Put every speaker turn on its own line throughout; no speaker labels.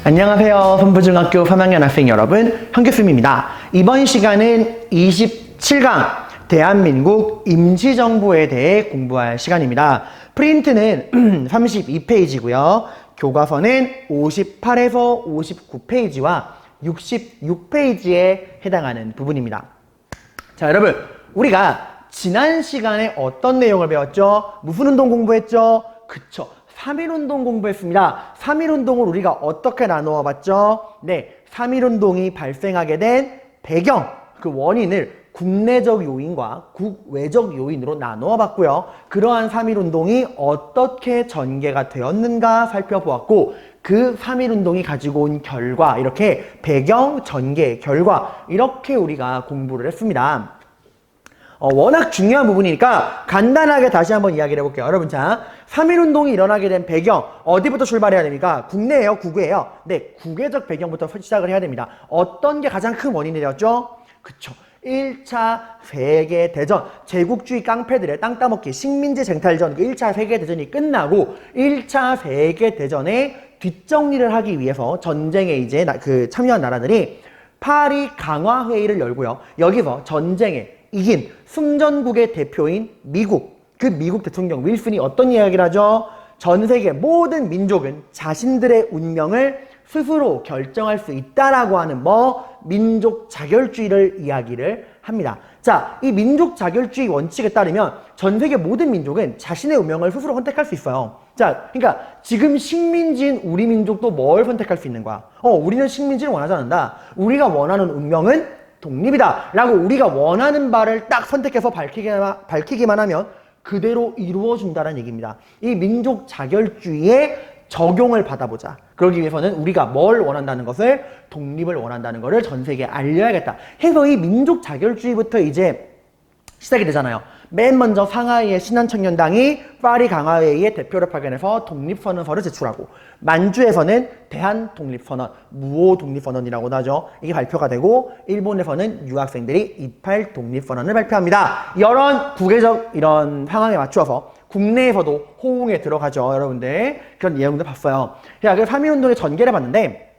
안녕하세요. 선부중학교 3학년 학생 여러분, 현규쌤입니다. 이번 시간은 27강 대한민국 임시정부에 대해 공부할 시간입니다. 프린트는 32페이지고요. 교과서는 58에서 59페이지와 66페이지에 해당하는 부분입니다. 자, 여러분, 우리가 지난 시간에 어떤 내용을 배웠죠? 무슨 운동 공부했죠? 그쵸. 3.1운동 공부했습니다. 3.1운동을 우리가 어떻게 나누어 봤죠? 네, 3.1운동이 발생하게 된 배경, 그 원인을 국내적 요인과 국외적 요인으로 나누어 봤고요. 그러한 3.1운동이 어떻게 전개가 되었는가 살펴보았고, 그 3.1운동이 가지고 온 결과, 이렇게 배경, 전개, 결과, 이렇게 우리가 공부를 했습니다. 워낙 중요한 부분이니까 간단하게 다시 한번 이야기를 해볼게요. 여러분, 자, 3.1운동이 일어나게 된 배경, 어디부터 출발해야 됩니까? 국내예요? 국외예요? 네, 국외적 배경부터 시작을 해야 됩니다. 어떤 게 가장 큰 원인이 되었죠? 그쵸. 1차 세계대전, 제국주의 깡패들의 땅 따먹기, 식민지 쟁탈전, 그 1차 세계대전이 끝나고 1차 세계대전의 뒷정리를 하기 위해서 전쟁에 이제 참여한 나라들이 파리 강화회의를 열고요. 여기서 전쟁에 이긴 승전국의 대표인 미국, 그 미국 대통령 윌슨이 어떤 이야기를 하죠? 전 세계 모든 민족은 자신들의 운명을 스스로 결정할 수 있다라고 하는 민족 자결주의를 이야기를 합니다. 자, 이 민족 자결주의 원칙에 따르면 전 세계 모든 민족은 자신의 운명을 스스로 선택할 수 있어요. 자, 그러니까 지금 식민지인 우리 민족도 뭘 선택할 수 있는 거야? 우리는 식민지를 원하지 않는다. 우리가 원하는 운명은 독립이다 라고 우리가 원하는 바를 딱 선택해서 밝히기만 하면 그대로 이루어준다는 얘기입니다. 이 민족 자결주의에 적용을 받아보자. 그러기 위해서는 우리가 뭘 원한다는 것을, 독립을 원한다는 것을 전 세계에 알려야겠다 해서 이 민족 자결주의부터 이제 시작이 되잖아요. 맨 먼저 상하이의 신한청년당이 파리 강화회의의 대표를 파견해서 독립선언서를 제출하고, 만주에서는 대한독립선언, 무오독립선언이라고도 하죠. 이게 발표가 되고, 일본에서는 유학생들이 28 독립선언을 발표합니다. 이런 국외적 이런 상황에 맞추어서 국내에서도 호응에 들어가죠. 여러분들 그런 내용도 봤어요. 자, 그 3.1운동의 전개를 봤는데,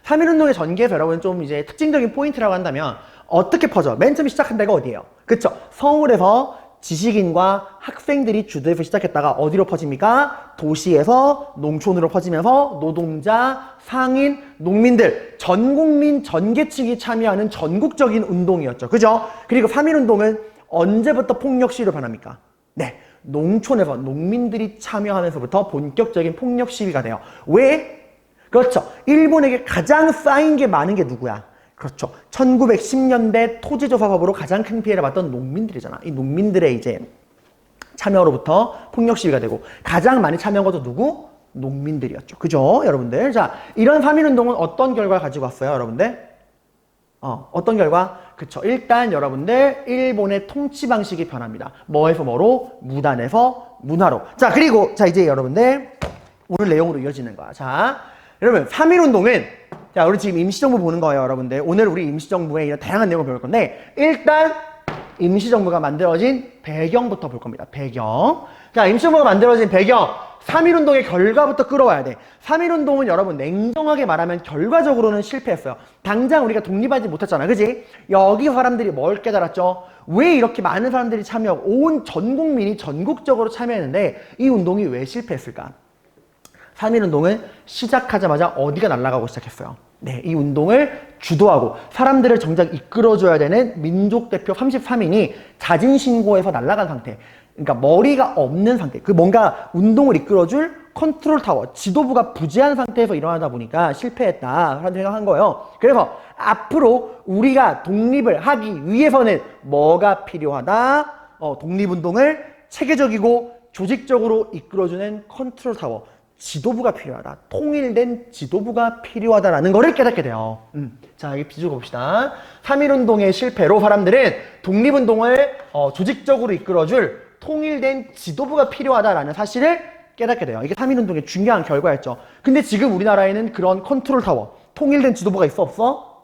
3.1운동의 전개에서 여러분 좀 이제 특징적인 포인트라고 한다면 어떻게 퍼져? 맨 처음 시작한 데가 어디예요? 그쵸? 서울에서 지식인과 학생들이 주도해서 시작했다가 어디로 퍼집니까? 도시에서 농촌으로 퍼지면서 노동자, 상인, 농민들, 전 국민, 전 계층이 참여하는 전국적인 운동이었죠. 그죠? 그리고 3.1운동은 언제부터 폭력 시위로 변합니까? 네, 농촌에서 농민들이 참여하면서부터 본격적인 폭력 시위가 돼요. 왜? 그렇죠. 일본에게 가장 쌓인 게 많은 게 누구야? 그렇죠. 1910년대 토지조사법으로 가장 큰 피해를 봤던 농민들이잖아. 이 농민들의 이제 참여로부터 폭력 시위가 되고, 가장 많이 참여한 것도 누구? 농민들이었죠. 그죠? 여러분들. 자, 이런 3.1운동은 어떤 결과를 가지고 왔어요, 여러분들? 어떤 결과? 그쵸. 일단 여러분들, 일본의 통치 방식이 변합니다. 뭐에서 뭐로? 무단에서 문화로. 자, 그리고, 자, 이제 여러분들, 오늘 내용으로 이어지는 거야. 자, 여러분, 3.1운동은, 자, 우리 지금 임시정부 보는 거예요, 여러분들. 오늘 우리 임시정부의 이런 다양한 내용을 배울 건데, 일단, 임시정부가 만들어진 배경부터 볼 겁니다. 배경. 자, 임시정부가 만들어진 배경. 3.1운동의 결과부터 끌어와야 돼. 3.1운동은 여러분 냉정하게 말하면 결과적으로는 실패했어요. 당장 우리가 독립하지 못했잖아. 그지? 여기 사람들이 뭘 깨달았죠? 왜 이렇게 많은 사람들이 참여하고 온 전 국민이 전국적으로 참여했는데 이 운동이 왜 실패했을까? 3.1운동은 시작하자마자 어디가 날아가고 시작했어요? 네, 이 운동을 주도하고 사람들을 정작 이끌어줘야 되는 민족대표 33인이 자진신고해서 날아간 상태. 그러니까 머리가 없는 상태. 그 뭔가 운동을 이끌어줄 컨트롤 타워, 지도부가 부재한 상태에서 일어나다 보니까 실패했다 라는 생각한 거예요. 그래서 앞으로 우리가 독립을 하기 위해서는 뭐가 필요하다? 독립운동을 체계적이고 조직적으로 이끌어주는 컨트롤 타워, 지도부가 필요하다. 통일된 지도부가 필요하다라는 거를 깨닫게 돼요. 자, 여기 비주고 봅시다. 3.1운동의 실패로 사람들은 독립운동을 조직적으로 이끌어줄 통일된 지도부가 필요하다라는 사실을 깨닫게 돼요. 이게 3.1운동의 중요한 결과였죠. 근데 지금 우리나라에는 그런 컨트롤 타워, 통일된 지도부가 있어, 없어?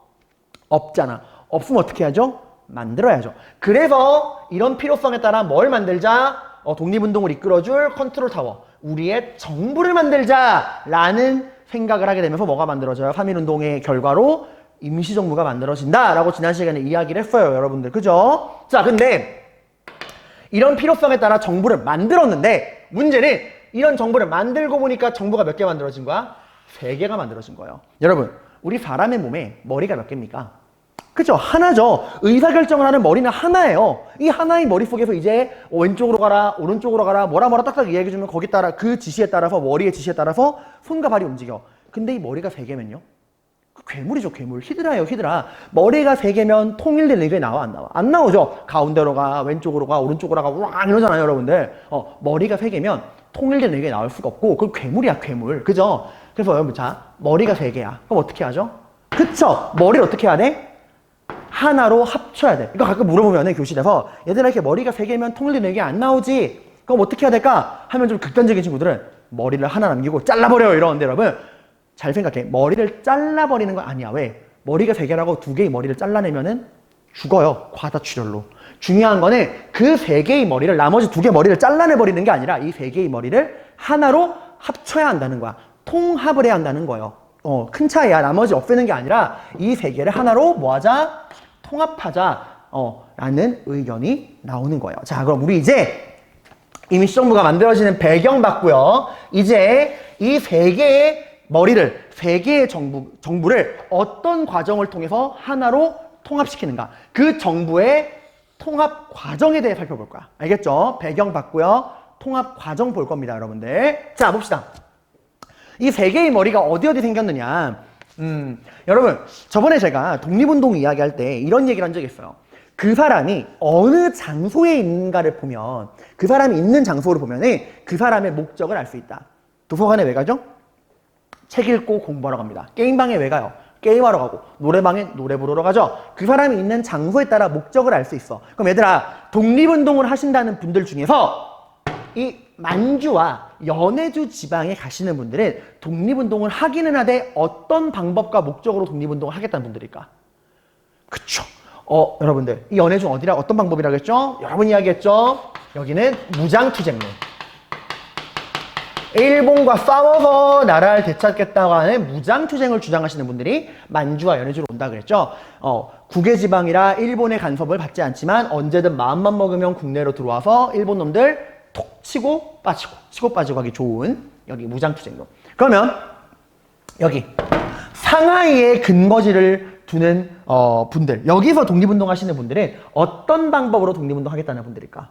없잖아. 없으면 어떻게 해야죠? 만들어야죠. 그래서 이런 필요성에 따라 뭘 만들자? 독립운동을 이끌어줄 컨트롤 타워, 우리의 정부를 만들자라는 생각을 하게 되면서 뭐가 만들어져요? 3.1운동의 결과로 임시정부가 만들어진다라고 지난 시간에 이야기를 했어요, 여러분들. 그죠? 자, 근데 이런 필요성에 따라 정부를 만들었는데 문제는 이런 정부를 만들고 보니까 정부가 몇 개 만들어진 거야? 3개가 만들어진 거예요. 여러분, 우리 사람의 몸에 머리가 몇 개입니까? 그죠? 하나죠. 의사결정을 하는 머리는 하나예요. 이 하나의 머릿속에서 이제 왼쪽으로 가라, 오른쪽으로 가라, 뭐라 딱딱 이야기해주면 거기 따라 그 지시에 따라서 머리의 지시에 따라서 손과 발이 움직여. 근데 이 머리가 3개면요? 괴물이죠, 괴물. 히드라예요, 히드라. 머리가 3개면 통일된 의견이 나와, 안 나와? 안 나오죠. 가운데로 가, 왼쪽으로 가, 오른쪽으로 가, 우왕 이러잖아요, 여러분들. 머리가 3개면 통일된 의견이 나올 수가 없고 그건 괴물이야, 괴물. 그죠? 그래서 여러분, 자, 머리가 3개야. 그럼 어떻게 하죠? 그쵸? 머리를 어떻게 해야 돼? 하나로 합쳐야 돼. 이거 가끔 물어보면 교실에서 얘들아 이렇게 머리가 3개면 통일된 의견이 안 나오지? 그럼 어떻게 해야 될까? 하면 좀 극단적인 친구들은 머리를 하나 남기고 잘라버려요 이러는데 여러분 잘 생각해. 머리를 잘라버리는 건 아니야. 왜? 머리가 3개라고 2개의 머리를 잘라내면은 죽어요. 과다출혈로. 중요한 거는 그 3개의 머리를 나머지 2개 머리를 잘라내버리는 게 아니라 이 3개의 머리를 하나로 합쳐야 한다는 거야. 통합을 해야 한다는 거예요. 큰 차이야. 나머지 없애는 게 아니라 이 3개를 하나로 뭐하자? 통합하자. 라는 의견이 나오는 거예요. 자, 그럼 우리 이제 임시정부가 만들어지는 배경 봤고요. 이제 이 3개의 머리를, 3개의 정부를 어떤 과정을 통해서 하나로 통합시키는가. 그 정부의 통합 과정에 대해 살펴볼 거야. 알겠죠? 배경 봤고요. 통합 과정 볼 겁니다, 여러분들. 자, 봅시다. 이 3개의 머리가 어디 생겼느냐. 여러분, 저번에 제가 독립운동 이야기할 때 이런 얘기를 한 적이 있어요. 그 사람이 어느 장소에 있는가를 보면, 그 사람이 있는 장소를 보면은 그 사람의 목적을 알 수 있다. 도서관에 왜 가죠? 책 읽고 공부하러 갑니다. 게임방에 왜 가요? 게임하러 가고. 노래방에 노래 부르러 가죠. 그 사람이 있는 장소에 따라 목적을 알 수 있어. 그럼 얘들아, 독립운동을 하신다는 분들 중에서 이 만주와 연해주 지방에 가시는 분들은 독립운동을 하기는 하되 어떤 방법과 목적으로 독립운동을 하겠다는 분들일까? 그쵸. 여러분들, 이 연해주 어디라, 어떤 방법이라고 했죠? 여러분 이야기했죠? 여기는 무장투쟁로. 일본과 싸워서 나라를 되찾겠다고 하는 무장투쟁을 주장하시는 분들이 만주와 연해주로 온다 그랬죠? 국외지방이라 일본의 간섭을 받지 않지만 언제든 마음만 먹으면 국내로 들어와서 일본 놈들 톡 치고 빠지고 하기 좋은 여기 무장투쟁로. 그러면 여기 상하이에 근거지를 두는 분들, 여기서 독립운동 하시는 분들은 어떤 방법으로 독립운동 하겠다는 분들일까?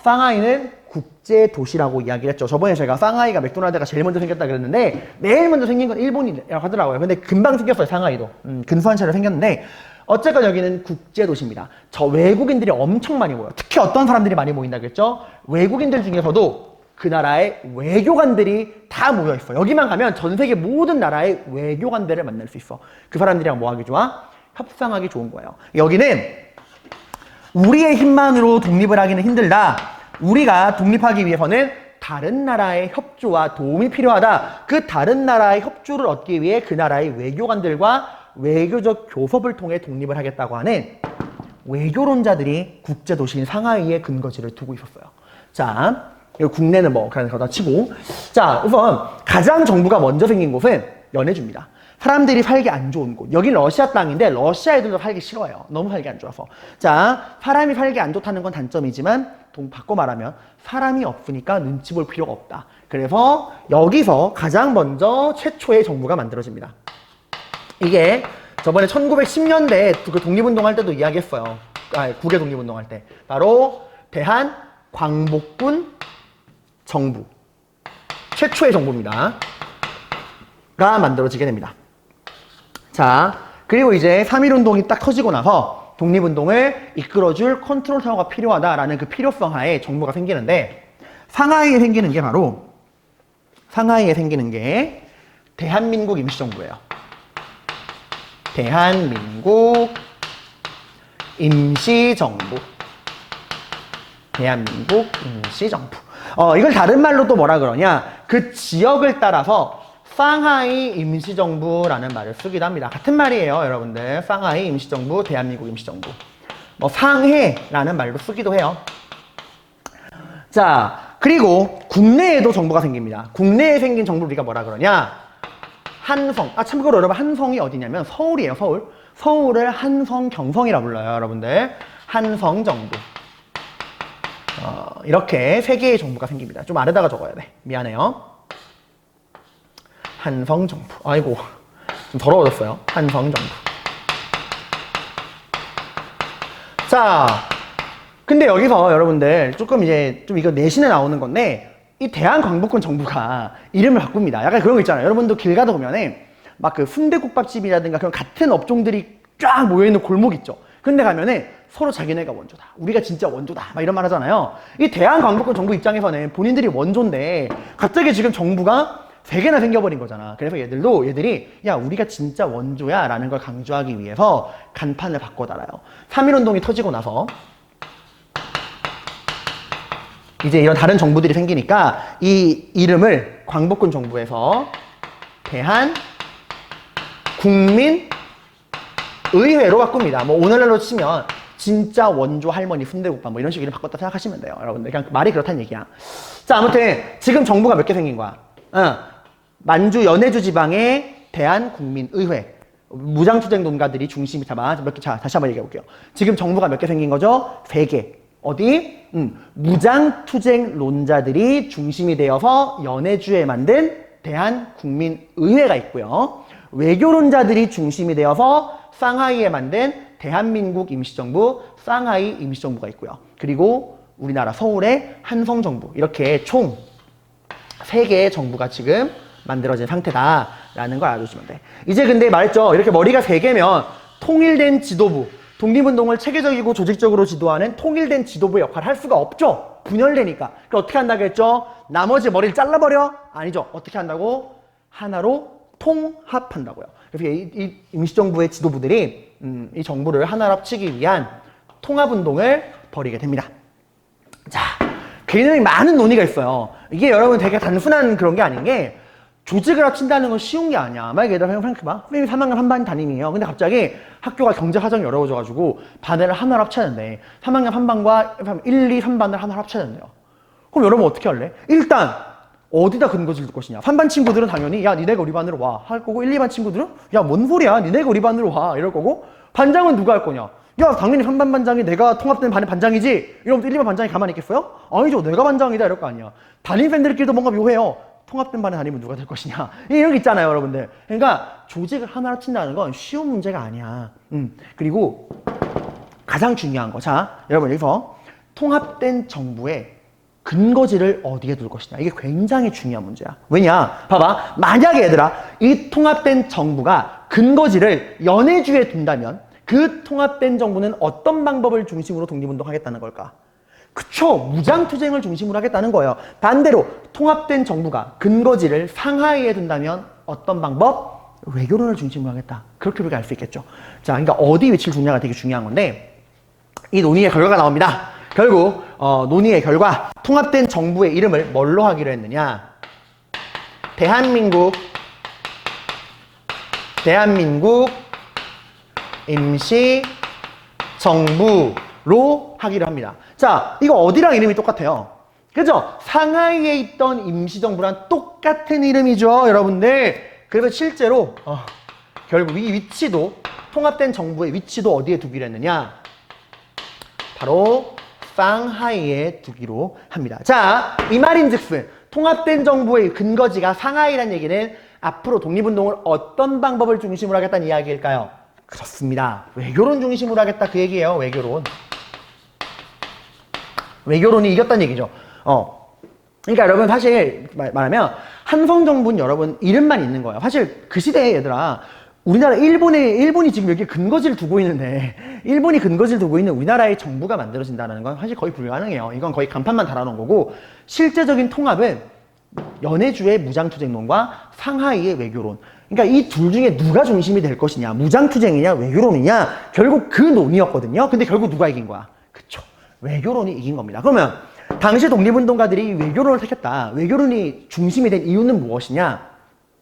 상하이는 국제도시라고 이야기를 했죠. 저번에 제가 상하이가 맥도날드가 제일 먼저 생겼다 그랬는데 제일 먼저 생긴 건 일본이라고 하더라고요. 근데 금방 생겼어요, 상하이도. 근소한 차례 생겼는데 어쨌건 여기는 국제도시입니다. 저 외국인들이 엄청 많이 모여요. 특히 어떤 사람들이 많이 모인다 그랬죠? 외국인들 중에서도 그 나라의 외교관들이 다 모여 있어. 여기만 가면 전 세계 모든 나라의 외교관들을 만날 수 있어. 그 사람들이랑 뭐 하기 좋아? 협상하기 좋은 거예요. 여기는 우리의 힘만으로 독립을 하기는 힘들다. 우리가 독립하기 위해서는 다른 나라의 협조와 도움이 필요하다. 그 다른 나라의 협조를 얻기 위해 그 나라의 외교관들과 외교적 교섭을 통해 독립을 하겠다고 하는 외교론자들이 국제도시인 상하이에 근거지를 두고 있었어요. 자, 국내는 뭐 그냥 거다 치고. 자, 우선 가장 정부가 먼저 생긴 곳은 연해주입니다. 사람들이 살기 안 좋은 곳. 여긴 러시아 땅인데 러시아 애들도 살기 싫어요. 너무 살기 안 좋아서. 자, 사람이 살기 안 좋다는 건 단점이지만 바꿔 말하면 사람이 없으니까 눈치 볼 필요가 없다. 그래서 여기서 가장 먼저 최초의 정부가 만들어집니다. 이게 저번에 1910년대 그 독립운동 할 때도 이야기했어요. 국외 독립운동 할 때. 바로 대한광복군 정부. 최초의 정부입니다. 가 만들어지게 됩니다. 자, 그리고 이제 3.1운동이 딱 터지고 나서 독립운동을 이끌어줄 컨트롤 타워가 필요하다라는 그 필요성 하에 정부가 생기는데 상하이에 생기는 게 바로 대한민국 임시정부예요. 대한민국 임시정부. 대한민국 임시정부. 이걸 다른 말로 또 뭐라 그러냐? 그 지역을 따라서 상하이 임시정부라는 말을 쓰기도 합니다. 같은 말이에요, 여러분들. 상하이 임시정부, 대한민국 임시정부. 뭐 상해라는 말로 쓰기도 해요. 자, 그리고 국내에도 정부가 생깁니다. 국내에 생긴 정부를 우리가 뭐라 그러냐? 한성. 참고로 여러분 한성이 어디냐면 서울이에요, 서울. 서울을 한성경성이라 불러요, 여러분들. 한성정부. 이렇게 세 개의 정부가 생깁니다. 좀 아래다가 적어야 돼. 미안해요. 한성정부. 아이고, 좀 더러워졌어요. 한성정부. 자, 근데 여기서 여러분들 조금 이제 좀 이거 내신에 나오는 건데 이 대한광복군 정부가 이름을 바꿉니다. 약간 그런 거 있잖아요. 여러분도 길 가다 보면은 막 그 순대국밥집이라든가 그런 같은 업종들이 쫙 모여있는 골목 있죠. 근데 가면은 서로 자기네가 원조다. 우리가 진짜 원조다. 막 이런 말 하잖아요. 이 대한광복군 정부 입장에서는 본인들이 원조인데 갑자기 지금 정부가 세 개나 생겨버린 거잖아. 그래서 얘들이 야 우리가 진짜 원조야 라는 걸 강조하기 위해서 간판을 바꿔 달아요. 3.1운동이 터지고 나서 이제 이런 다른 정부들이 생기니까 이 이름을 광복군 정부에서 대한국민의회로 바꿉니다. 뭐 오늘날로 치면 진짜 원조 할머니 순대국밥 뭐 이런 식으로 이름 바꿨다 생각하시면 돼요. 여러분들 그냥 말이 그렇다는 얘기야. 자, 아무튼 지금 정부가 몇 개 생긴 거야. 만주 연해주 지방의 대한국민의회. 무장투쟁 논가들이 중심이 자, 다시 한번 얘기해 볼게요. 지금 정부가 몇 개 생긴 거죠? 3개. 어디? 무장투쟁 론자들이 중심이 되어서 연해주에 만든 대한국민의회가 있고요. 외교론자들이 중심이 되어서 상하이에 만든 대한민국 임시정부, 상하이 임시정부가 있고요. 그리고 우리나라 서울의 한성정부. 이렇게 총 3개의 정부가 지금 만들어진 상태다라는 걸 알아두시면 돼. 이제 근데 말했죠. 이렇게 머리가 3개면 통일된 지도부, 독립운동을 체계적이고 조직적으로 지도하는 통일된 지도부의 역할을 할 수가 없죠. 분열되니까. 그럼 어떻게 한다고 했죠? 나머지 머리를 잘라버려? 아니죠. 어떻게 한다고? 하나로 통합한다고요. 그래서 이 임시정부의 지도부들이 이 정부를 하나로 합치기 위한 통합운동을 벌이게 됩니다. 자, 굉장히 많은 논의가 있어요. 이게 여러분 되게 단순한 그런 게 아닌 게 조직을 합친다는 건 쉬운 게 아니야. 만약에 얘들아 생각해봐. 선생님이 3학년 3반 담임이에요. 근데 갑자기 학교가 경제 사정이 어려워져가지고 반을 하나로 합쳐야 된대. 3학년 3반과 1, 2, 3반을 하나로 합쳐야 된대요. 그럼 여러분 어떻게 할래? 일단 어디다 근거지를 둘 것이냐. 3반 친구들은 당연히 야 니네가 우리 반으로 와 할 거고 1, 2반 친구들은 야 뭔 소리야 니네가 우리 반으로 와 이럴 거고 반장은 누가 할 거냐. 야 당연히 3반 반장이 내가 통합된 반의 반장이지. 이러면 1, 2반 반장이 가만히 있겠어요? 아니죠. 내가 반장이다 이럴 거 아니야. 담임팬들끼리도 뭔가 묘해요. 통합된 반에 다니면 누가 될 것이냐. 이런 게 있잖아요 여러분들. 그러니까 조직을 하나로 친다는 건 쉬운 문제가 아니야. 그리고 가장 중요한 거. 자 여러분 여기서 통합된 정부의 근거지를 어디에 둘 것이냐. 이게 굉장히 중요한 문제야. 왜냐? 봐봐. 만약에 얘들아 이 통합된 정부가 근거지를 연해주에 둔다면 그 통합된 정부는 어떤 방법을 중심으로 독립운동하겠다는 걸까? 그쵸. 무장투쟁을 중심으로 하겠다는 거예요. 반대로 통합된 정부가 근거지를 상하이에 둔다면 어떤 방법? 외교론을 중심으로 하겠다. 그렇게 우리가 알 수 있겠죠. 자, 그러니까 어디 위치를 두냐가 되게 중요한 건데 이 논의의 결과가 나옵니다. 결국 논의의 결과 통합된 정부의 이름을 뭘로 하기로 했느냐. 대한민국 임시정부로 하기로 합니다. 자, 이거 어디랑 이름이 똑같아요? 그죠? 상하이에 있던 임시정부랑 똑같은 이름이죠, 여러분들. 그래서 실제로 결국 이 위치도 통합된 정부의 위치도 어디에 두기로 했느냐? 바로 상하이에 두기로 합니다. 자, 이 말인즉슨 통합된 정부의 근거지가 상하이라는 얘기는 앞으로 독립운동을 어떤 방법을 중심으로 하겠다는 이야기일까요? 그렇습니다. 외교론 중심으로 하겠다 그 얘기예요. 외교론이 이겼다는 얘기죠. 그러니까 여러분 사실 말하면 한성정부는 여러분 이름만 있는 거예요. 사실 그 시대에 얘들아 우리나라 일본이 지금 여기 근거지를 두고 있는데 일본이 근거지를 두고 있는 우리나라의 정부가 만들어진다는 건 사실 거의 불가능해요. 이건 거의 간판만 달아놓은 거고 실제적인 통합은 연해주의 무장투쟁론과 상하이의 외교론. 그러니까 이 둘 중에 누가 중심이 될 것이냐, 무장투쟁이냐 외교론이냐 결국 그 논의였거든요. 근데 결국 누가 이긴 거야? 그쵸. 외교론이 이긴 겁니다. 그러면 당시 독립운동가들이 외교론을 택했다. 외교론이 중심이 된 이유는 무엇이냐?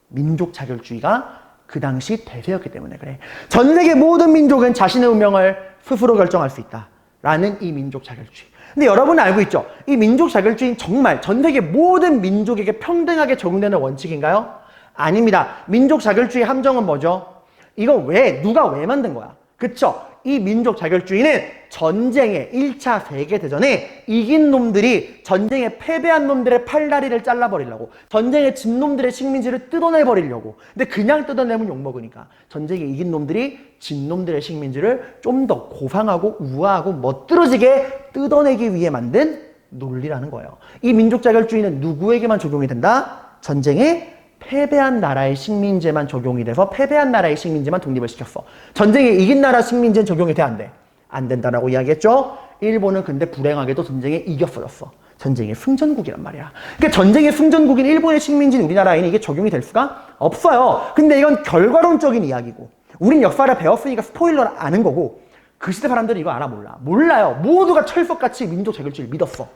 민족 자결주의가 그 당시 대세였기 때문에 그래. 전 세계 모든 민족은 자신의 운명을 스스로 결정할 수 있다. 라는 이 민족 자결주의. 근데 여러분은 알고 있죠? 이 민족 자결주의는 정말 전 세계 모든 민족에게 평등하게 적용되는 원칙인가요? 아닙니다. 민족 자결주의 함정은 뭐죠? 이거 누가 왜 만든 거야? 그쵸? 이 민족 자결주의는 전쟁에 1차 세계대전에 이긴 놈들이 전쟁에 패배한 놈들의 팔다리를 잘라버리려고, 전쟁에 진 놈들의 식민지를 뜯어내버리려고. 근데 그냥 뜯어내면 욕먹으니까 전쟁에 이긴 놈들이 진 놈들의 식민지를 좀 더 고상하고 우아하고 멋들어지게 뜯어내기 위해 만든 논리라는 거예요. 이 민족 자결주의는 누구에게만 적용이 된다? 전쟁에 패배한 나라의 식민지만 적용이 돼서 패배한 나라의 식민지만 독립을 시켰어. 전쟁에 이긴 나라 식민지는 적용이 돼, 안 돼? 안 된다라고 이야기했죠. 일본은 근데 불행하게도 전쟁에 이겼어졌어. 전쟁의 승전국이란 말이야. 그러니까 전쟁의 승전국인 일본의 식민지는 우리나라에는 이게 적용이 될 수가 없어요. 근데 이건 결과론적인 이야기고, 우린 역사를 배웠으니까 스포일러를 아는 거고, 그 시대 사람들은 이거 알아 몰라? 몰라요. 모두가 철석같이 민족 자결주의를 믿었어.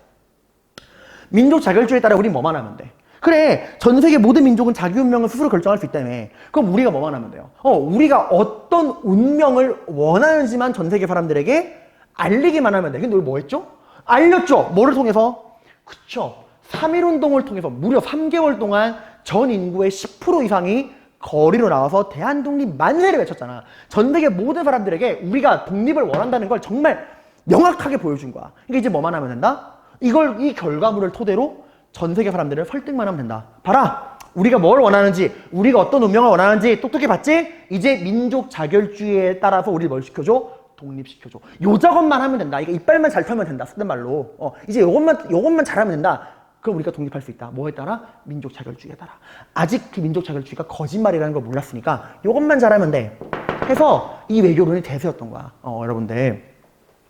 민족 자결주의에 따라 우린 뭐만 하면 돼? 그래, 전 세계 모든 민족은 자기 운명을 스스로 결정할 수 있다며. 그럼 우리가 뭐만 하면 돼요? 우리가 어떤 운명을 원하는지만 전 세계 사람들에게 알리기만 하면 돼. 근데 우리 뭐 했죠? 알렸죠. 뭐를 통해서? 그쵸. 3.1운동을 통해서 무려 3개월 동안 전 인구의 10% 이상이 거리로 나와서 대한독립 만세를 외쳤잖아. 전 세계 모든 사람들에게 우리가 독립을 원한다는 걸 정말 명확하게 보여준 거야. 그러니까 이제 뭐만 하면 된다? 이 결과물을 토대로 전 세계 사람들을 설득만 하면 된다. 봐라! 우리가 뭘 원하는지, 우리가 어떤 운명을 원하는지 똑똑히 봤지? 이제 민족 자결주의에 따라서 우리를 뭘 시켜줘? 독립시켜줘. 요 작업만 하면 된다. 이거 이빨만 잘 펴면 된다. 쓰는 말로. 이제 요것만 잘하면 된다. 그럼 우리가 독립할 수 있다. 뭐에 따라? 민족 자결주의에 따라. 아직 그 민족 자결주의가 거짓말이라는 걸 몰랐으니까 요것만 잘하면 돼. 해서 이 외교론이 대세였던 거야. 여러분들.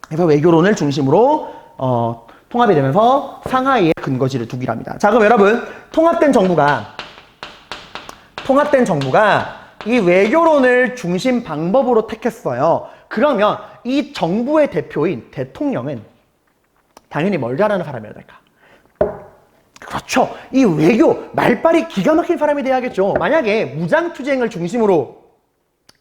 그래서 외교론을 중심으로 통합이 되면서 상하이에 근거지를 두기로 합니다. 자, 그럼 여러분, 통합된 정부가 이 외교론을 중심 방법으로 택했어요. 그러면 이 정부의 대표인 대통령은 당연히 뭘 잘하는 사람이어야 될까? 그렇죠. 이 외교, 말빨이 기가 막힌 사람이 돼야겠죠. 만약에 무장투쟁을 중심으로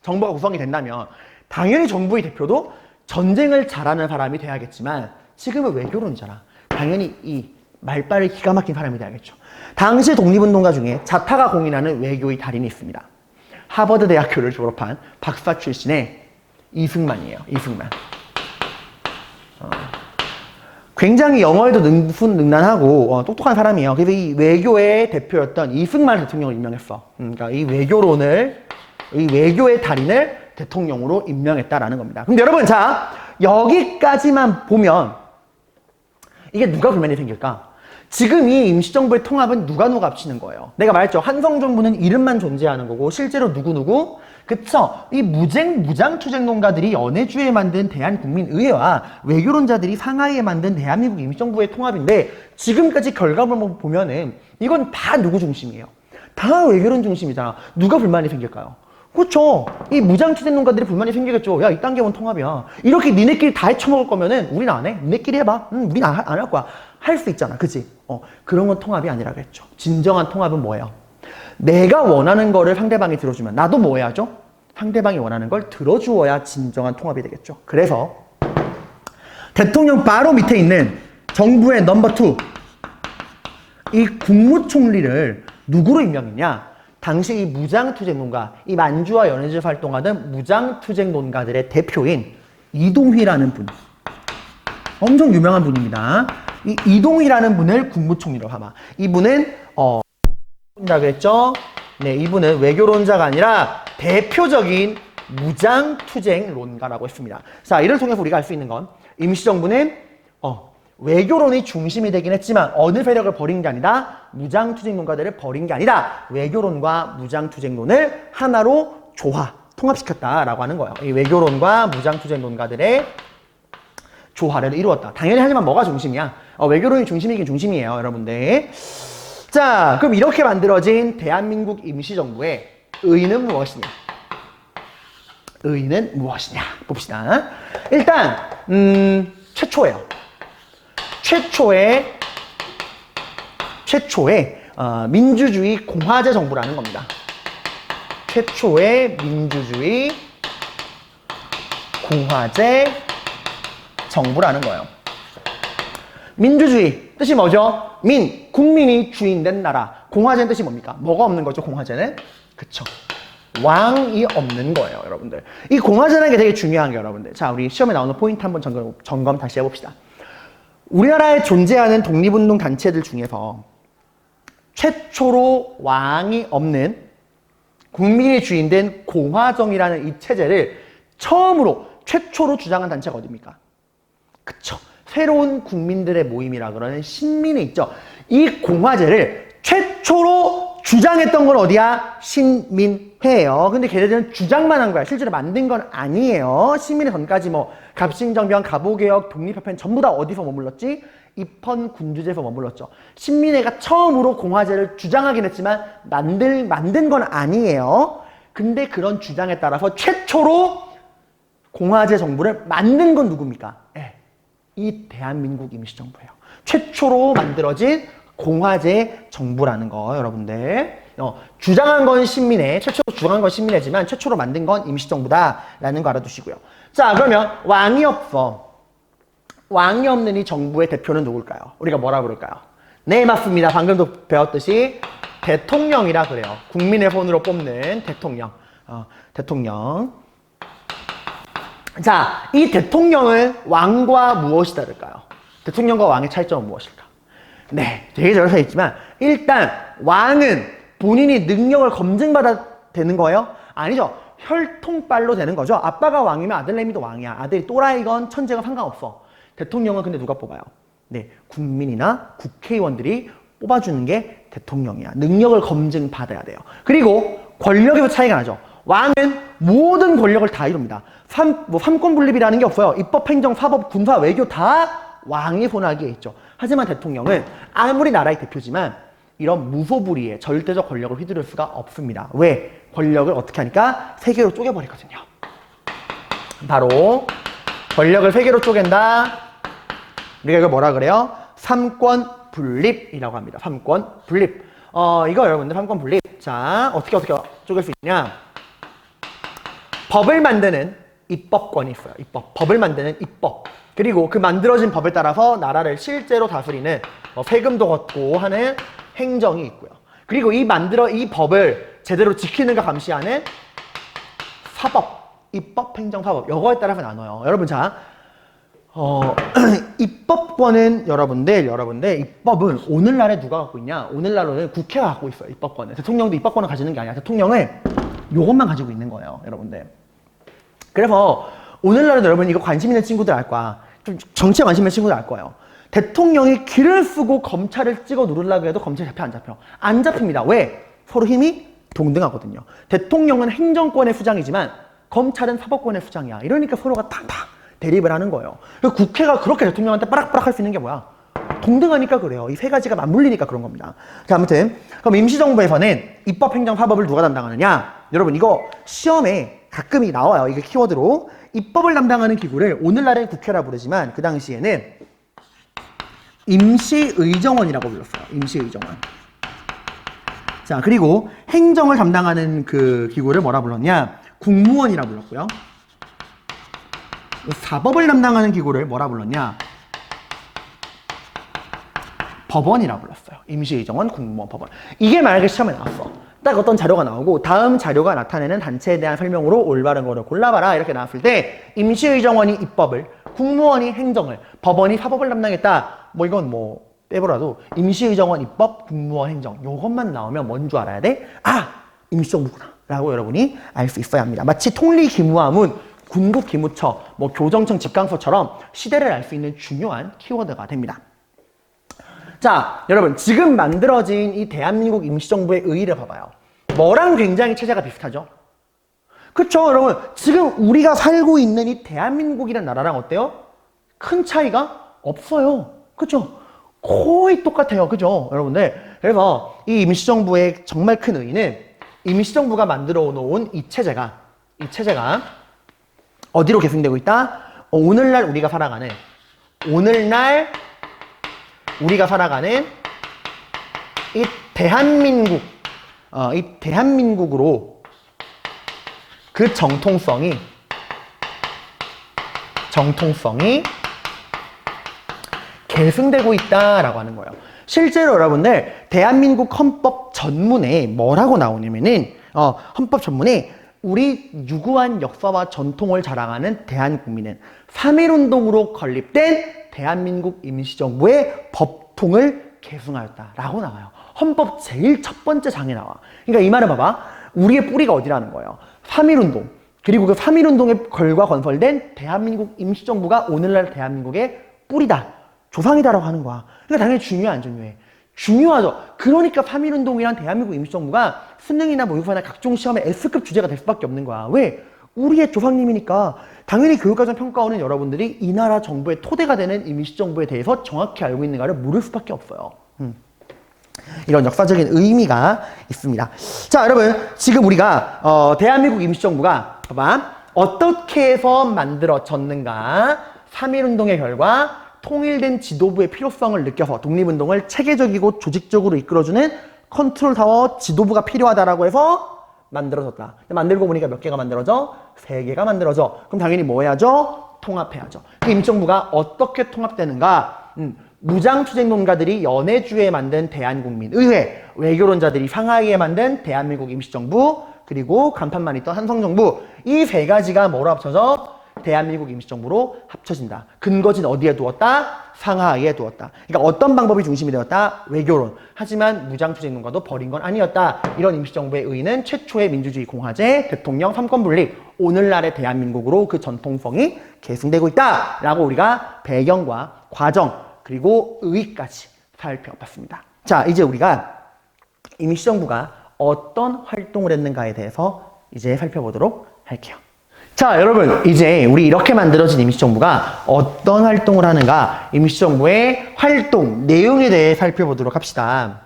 정부가 구성이 된다면 당연히 정부의 대표도 전쟁을 잘하는 사람이 돼야겠지만 지금은 외교론이잖아. 당연히 이 말빨을 기가 막힌 사람이 돼야겠죠. 당시 독립운동가 중에 자타가 공인하는 외교의 달인이 있습니다. 하버드 대학교를 졸업한 박사 출신의 이승만이에요. 이승만. 굉장히 영어에도 능수능란하고 똑똑한 사람이에요. 그래서 이 외교의 대표였던 이승만 대통령을 임명했어. 그러니까 이 외교의 달인을 대통령으로 임명했다라는 겁니다. 근데 여러분, 자, 여기까지만 보면 이게 누가 불만이 생길까? 지금 이 임시정부의 통합은 누가 합치는 거예요? 내가 말했죠. 한성정부는 이름만 존재하는 거고 실제로 누구? 그쵸? 이 무장투쟁론가들이 연해주에 만든 대한국민의회와 외교론자들이 상하이에 만든 대한민국 임시정부의 통합인데 지금까지 결과물만 보면은 이건 다 누구 중심이에요? 다 외교론 중심이잖아. 누가 불만이 생길까요? 그렇죠. 이 무장투쟁론가들이 불만이 생기겠죠. 야, 이딴 게 뭔 통합이야. 이렇게 니네끼리 다 헤쳐먹을 거면은 우린 안 해. 니네끼리 해봐. 우린 안 할 거야. 할 수 있잖아. 그치? 그런 건 통합이 아니라고 했죠. 진정한 통합은 뭐예요? 내가 원하는 거를 상대방이 들어주면 나도 뭐 해야죠? 상대방이 원하는 걸 들어주어야 진정한 통합이 되겠죠. 그래서 대통령 바로 밑에 있는 정부의 넘버 2, 이 국무총리를 누구로 임명했냐? 당시 이 무장투쟁론가, 이 만주와 연해주에서 활동하던 무장투쟁론가들의 대표인 이동휘라는 분. 엄청 유명한 분입니다. 이 이동휘라는 분을 국무총리로 삼아. 이분은 이라고 했죠? 네, 이분은 외교론자가 아니라 대표적인 무장투쟁론가라고 했습니다. 자, 이를 통해서 우리가 알 수 있는 건 임시정부는 외교론이 중심이 되긴 했지만 어느 세력을 버린 게 아니다. 무장투쟁론가들을 버린 게 아니다. 외교론과 무장투쟁론을 하나로 통합시켰다라고 하는 거예요. 이 외교론과 무장투쟁론가들의 조화를 이루었다. 당연히 하지만 뭐가 중심이야? 외교론이 중심이긴 중심이에요, 여러분들. 자, 그럼 이렇게 만들어진 대한민국 임시정부의 의의는 무엇이냐? 의의는 무엇이냐? 봅시다. 일단 최초의 민주주의 공화제 정부라는 겁니다. 최초의 민주주의 공화제 정부라는 거예요. 민주주의 뜻이 뭐죠? 국민이 주인된 나라. 공화제는 뜻이 뭡니까? 뭐가 없는 거죠, 공화제는? 그쵸. 왕이 없는 거예요, 여러분들. 이 공화제라는 게 되게 중요한 게 여러분들. 자, 우리 시험에 나오는 포인트 한번 점검 다시 해봅시다. 우리나라에 존재하는 독립운동 단체들 중에서 최초로 왕이 없는 국민이 주인된 공화정이라는 이 체제를 최초로 주장한 단체가 어디입니까? 그쵸. 새로운 국민들의 모임이라 그러는 신민회 있죠. 이 공화제를 최초로 주장했던 건 어디야? 신민회예요. 근데 걔네들은 주장만 한 거야. 실제로 만든 건 아니에요. 신민회 전까지 뭐 갑신정변, 갑오개혁, 독립협회는 전부 다 어디서 머물렀지? 입헌 군주제에서 머물렀죠. 신민회가 처음으로 공화제를 주장하긴 했지만 만든 건 아니에요. 근데 그런 주장에 따라서 최초로 공화제 정부를 만든 건 누굽니까? 이 대한민국 임시정부예요. 최초로 만들어진 공화제 정부라는 거 여러분들. 주장한 건 신민회, 최초로 주장한 건 신민회지만 최초로 만든 건 임시정부다라는 거 알아두시고요. 자, 그러면 왕이 없어. 왕이 없는 이 정부의 대표는 누굴까요? 우리가 뭐라 부를까요? 네, 맞습니다. 방금도 배웠듯이 대통령이라 그래요. 국민의 손으로 뽑는 대통령. 대통령. 자, 이 대통령은 왕과 무엇이 다를까요? 대통령과 왕의 차이점은 무엇일까? 네, 되게 잘 써 있지만 일단 왕은 본인이 능력을 검증받아 되는 거예요? 아니죠. 혈통빨로 되는 거죠. 아빠가 왕이면 아들내미도 왕이야. 아들이 또라이건 천재건 상관없어. 대통령은 근데 누가 뽑아요? 네, 국민이나 국회의원들이 뽑아주는 게 대통령이야. 능력을 검증받아야 돼요. 그리고 권력에서 차이가 나죠. 왕은 모든 권력을 다 이룹니다. 삼권 분립이라는 게 없어요. 입법, 행정, 사법, 군사, 외교 다 왕의 손아귀에 있죠. 하지만 대통령은 아무리 나라의 대표지만 이런 무소불위의 절대적 권력을 휘두를 수가 없습니다. 왜? 권력을 어떻게 하니까? 세 개로 쪼개버리거든요. 바로 권력을 세 개로 쪼갠다. 우리가 이걸 뭐라 그래요? 삼권 분립이라고 합니다. 삼권 분립. 이거 여러분들 삼권 분립. 자, 어떻게 쪼갤 수 있냐? 법을 만드는 입법권이 있어요. 법을 만드는 입법. 그리고 그 만들어진 법에 따라서 나라를 실제로 다스리는 세금도 걷고 하는 행정이 있고요. 그리고 이 법을 제대로 지키는가 감시하는 사법, 입법, 행정, 사법. 이거에 따라서 나눠요. 여러분, 자, 입법권은 여러분들 입법은 오늘날에 누가 갖고 있냐? 오늘날로는 국회가 갖고 있어요. 입법권은. 대통령도 입법권을 가지는 게 아니야. 대통령은 요것만 가지고 있는 거예요. 여러분들. 그래서 오늘날에도 여러분 이거 관심 있는 친구들 알 거야. 좀 정치에 관심 있는 친구들 알 거예요. 대통령이 길을 쓰고 검찰을 찍어 누르려고 해도 검찰이 잡혀 안 잡혀? 안 잡힙니다. 왜? 서로 힘이 동등하거든요. 대통령은 행정권의 수장이지만 검찰은 사법권의 수장이야. 이러니까 서로가 탁탁 대립을 하는 거예요. 그래서 국회가 그렇게 대통령한테 빠락빠락 할 수 있는 게 뭐야? 동등하니까 그래요. 이 세 가지가 맞물리니까 그런 겁니다. 자, 아무튼 그럼 임시정부에서는 입법, 행정, 사법을 누가 담당하느냐? 여러분 이거 시험에 가끔이 나와요. 이게 키워드로. 입법을 담당하는 기구를 오늘날의 국회라 부르지만 그 당시에는 임시의정원이라고 불렀어요. 임시의정원. 자, 그리고 행정을 담당하는 그 기구를 뭐라 불렀냐? 국무원이라 불렀고요. 사법을 담당하는 기구를 뭐라 불렀냐? 법원이라 불렀어요. 임시의정원, 국무원, 법원. 이게 만약에 시험에 나왔어. 딱 어떤 자료가 나오고 다음 자료가 나타내는 단체에 대한 설명으로 올바른 거를 골라봐라 이렇게 나왔을 때 임시의정원이 입법을, 국무원이 행정을, 법원이 사법을 담당했다. 뭐 이건 뭐 빼보라도 임시의정원 입법, 국무원 행정 요것만 나오면 뭔 줄 알아야 돼? 아! 임시정부구나 라고 여러분이 알 수 있어야 합니다. 마치 통리기무함은 군국기무처, 뭐 교정청 집강서처럼 시대를 알 수 있는 중요한 키워드가 됩니다. 자, 여러분 지금 만들어진 이 대한민국 임시정부의 의의를 봐봐요. 뭐랑 굉장히 체제가 비슷하죠? 그쵸, 여러분? 지금 우리가 살고 있는 이 대한민국이라는 나라랑 어때요? 큰 차이가 없어요. 그쵸? 거의 똑같아요. 그죠? 여러분들. 그래서 이 임시정부의 정말 큰 의의는 임시정부가 만들어 놓은 이 체제가 어디로 계승되고 있다? 오늘날 우리가 살아가는 이 대한민국으로 그 정통성이 계승되고 있다라고 하는 거예요. 실제로 여러분들 대한민국 헌법 전문에 뭐라고 나오냐면은 헌법 전문에 우리 유구한 역사와 전통을 자랑하는 대한국민은 3.1운동으로 건립된 대한민국 임시정부의 법통을 계승하였다라고 나와요. 헌법 제일 첫 번째 장에 나와. 그러니까 이 말을 봐봐. 우리의 뿌리가 어디라는 거예요. 3.1운동. 그리고 그 3.1운동의 결과 건설된 대한민국 임시정부가 오늘날 대한민국의 뿌리다. 조상이다라고 하는 거야. 그러니까 당연히 중요해, 안 중요해? 중요하죠. 그러니까 3.1운동이란 대한민국 임시정부가 수능이나 모의고사나 각종 시험에 S급 주제가 될 수밖에 없는 거야. 왜? 우리의 조상님이니까. 당연히 교육과정 평가원은 여러분들이 이 나라 정부의 토대가 되는 임시정부에 대해서 정확히 알고 있는가를 모를 수밖에 없어요. 이런 역사적인 의미가 있습니다. 자, 여러분, 지금 우리가 대한민국 임시정부가 봐봐 어떻게 해서 만들어졌는가? 3.1운동의 결과 통일된 지도부의 필요성을 느껴서 독립운동을 체계적이고 조직적으로 이끌어주는 컨트롤 타워 지도부가 필요하다라고 해서 만들어졌다. 만들고 보니까 몇 개가 만들어져? 3개가 만들어져. 그럼 당연히 뭐 해야죠? 통합해야죠. 그 임시정부가 어떻게 통합되는가? 무장투쟁론가들이 연해주에 만든 대한국민의회, 외교론자들이 상하이에 만든 대한민국 임시정부, 그리고 간판만 있던 한성정부, 이 3가지가 뭐로 합쳐져? 대한민국 임시정부로 합쳐진다. 근거지는 어디에 두었다? 상하이에 두었다. 그러니까 어떤 방법이 중심이 되었다? 외교론. 하지만 무장투쟁론가도 버린 건 아니었다. 이런 임시정부의 의의는 최초의 민주주의 공화제, 대통령 3권 분립, 오늘날의 대한민국으로 그 전통성이 계승되고 있다. 라고 우리가 배경과 과정, 그리고 의의까지 살펴봤습니다. 자, 이제 우리가 임시정부가 어떤 활동을 했는가에 대해서 이제 살펴보도록 할게요. 자, 여러분, 이제 우리 이렇게 만들어진 임시정부가 어떤 활동을 하는가, 임시정부의 활동 내용에 대해 살펴보도록 합시다.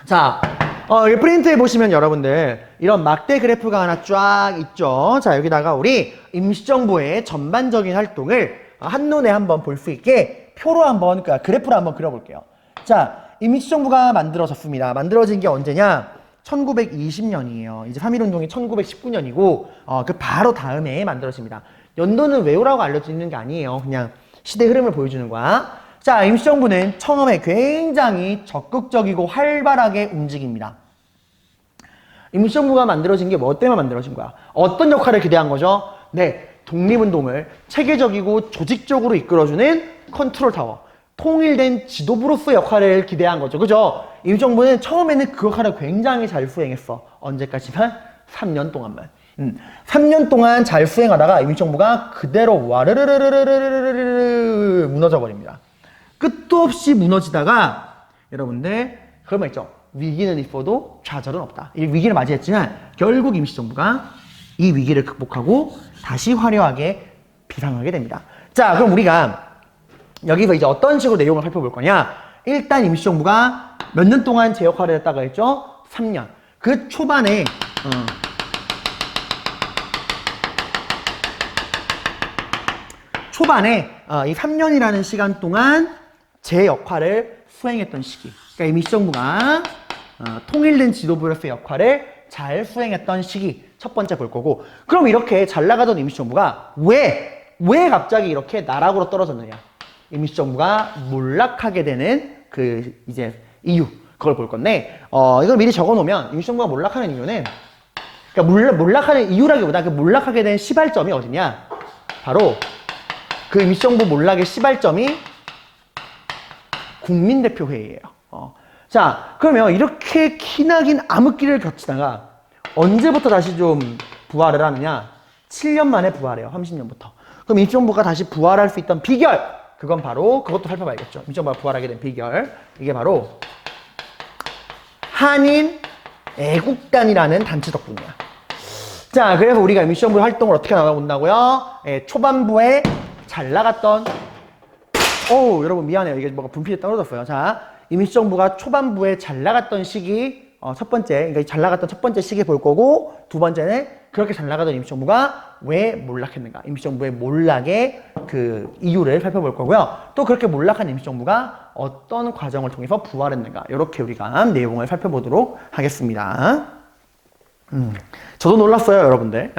자, 여기 프린트에 보시면 여러분들 이런 막대 그래프가 하나 쫙 있죠. 자, 여기다가 우리 임시정부의 전반적인 활동을 한눈에 한번 볼 수 있게 표로 한번, 그러니까 그래프로 한번 그려볼게요. 자, 임시정부가 만들어졌습니다. 만들어진 게 언제냐? 1920년이에요. 이제 3.1운동이 1919년이고 그 바로 다음에 만들어집니다. 연도는 외우라고 알려주는 게 아니에요. 그냥 시대 흐름을 보여주는 거야. 자, 임시정부는 처음에 굉장히 적극적이고 활발하게 움직입니다. 임시정부가 만들어진 게 뭐 때문에 만들어진 거야? 어떤 역할을 기대한 거죠? 네, 독립운동을 체계적이고 조직적으로 이끌어주는 컨트롤 타워. 통일된 지도부로서 역할을 기대한 거죠. 그죠? 임시정부는 처음에는 그 역할을 굉장히 잘 수행했어. 언제까지만? 3년 동안만. 3년 동안 잘 수행하다가 임시정부가 그대로 와르르르르르르르르 무너져 버립니다. 끝도 없이 무너지다가 여러분들 그런 말 있죠. 위기는 있어도 좌절은 없다. 이 위기를 맞이했지만 결국 임시정부가 이 위기를 극복하고 다시 화려하게 비상하게 됩니다. 자, 그럼 우리가 여기서 이제 어떤 식으로 내용을 살펴볼 거냐? 일단 임시정부가 몇 년 동안 제 역할을 했다고 했죠? 3년. 그 초반에 이 3년이라는 시간 동안 제 역할을 수행했던 시기. 그러니까 임시정부가 통일된 지도부로서의 역할을 잘 수행했던 시기. 첫 번째 볼 거고. 그럼 이렇게 잘 나가던 임시정부가 왜 갑자기 이렇게 나락으로 떨어졌느냐? 임시정부가 몰락하게 되는 그 이제 이유, 그걸 볼 건데 이걸 미리 적어 놓으면 임시정부가 몰락하는 이유는, 그러니까 몰락하는 이유라기보다 그 몰락하게 된 시발점이 어디냐? 바로 그 임시정부 몰락의 시발점이 국민대표회의예요. 자, 그러면 이렇게 기나긴 암흑기를 거치다가 언제부터 다시 좀 부활을 하느냐? 7년 만에 부활해요. 30년부터. 그럼 임시정부가 다시 부활할 수 있던 비결, 그건 바로 그것도 살펴봐야겠죠. 임시정부가 부활하게 된 비결, 이게 바로 한인 애국단이라는 단체 덕분이야. 자, 그래서 우리가 임시정부 활동을 어떻게 나가본다고요? 초반부에 잘 나갔던, 여러분 미안해요. 이게 뭐가 분필에 떨어졌어요. 자, 임시정부가 초반부에 잘 나갔던 시기, 첫 번째, 그러니까 잘 나갔던 첫 번째 시기 볼 거고, 두 번째는 그렇게 잘 나가던 임시정부가 왜 몰락했는가? 임시정부의 몰락의 그 이유를 살펴볼 거고요. 또 그렇게 몰락한 임시정부가 어떤 과정을 통해서 부활했는가? 이렇게 우리가 내용을 살펴보도록 하겠습니다. 저도 놀랐어요, 여러분들.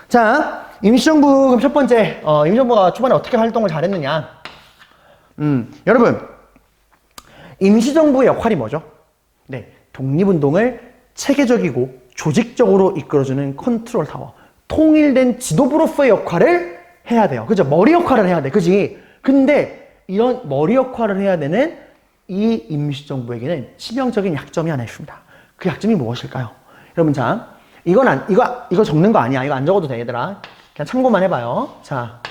자, 임시정부 그럼 첫 번째, 임시정부가 초반에 어떻게 활동을 잘했느냐? 여러분, 임시정부의 역할이 뭐죠? 네, 독립운동을 체계적이고 조직적으로 이끌어주는 컨트롤 타워, 통일된 지도부로서의 역할을 해야 돼요. 그죠? 머리 역할을 해야 돼. 그지? 근데 이런 머리 역할을 해야 되는 이 임시정부에게는 치명적인 약점이 하나 있습니다. 그 약점이 무엇일까요? 여러분, 자, 이거 적는 거 아니야. 이거 안 적어도 돼, 얘들아. 그냥 참고만 해봐요. 자,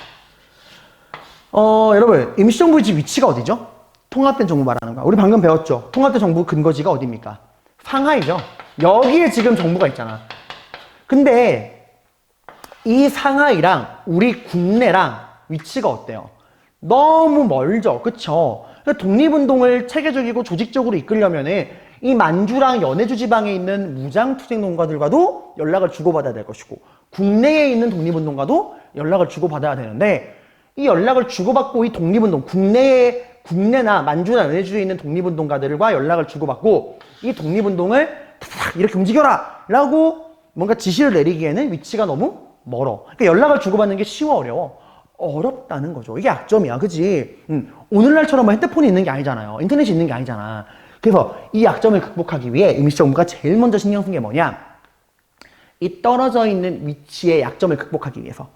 여러분, 임시정부의 위치가 어디죠? 통합된 정부 말하는 거야. 우리 방금 배웠죠? 통합된 정부 근거지가 어디입니까? 상하이죠. 여기에 지금 정부가 있잖아. 근데 이 상하이랑 우리 국내랑 위치가 어때요? 너무 멀죠. 그쵸? 독립운동을 체계적이고 조직적으로 이끌려면은 이 만주랑 연해주 지방에 있는 무장투쟁 농가들과도 연락을 주고받아야 될 것이고, 국내에 있는 독립운동가도 연락을 주고받아야 되는데, 이 연락을 주고받고 이 독립운동, 국내나 만주나 연해주에 있는 독립운동가들과 연락을 주고받고 이 독립운동을 이렇게 움직여라! 라고 뭔가 지시를 내리기에는 위치가 너무 멀어. 그러니까 연락을 주고받는 게 쉬워, 어려워? 어렵다는 거죠. 이게 약점이야. 그치? 오늘날처럼 뭐 핸드폰이 있는 게 아니잖아요. 인터넷이 있는 게 아니잖아. 그래서 이 약점을 극복하기 위해 임시정부가 제일 먼저 신경 쓴 게 뭐냐? 이 떨어져 있는 위치의 약점을 극복하기 위해서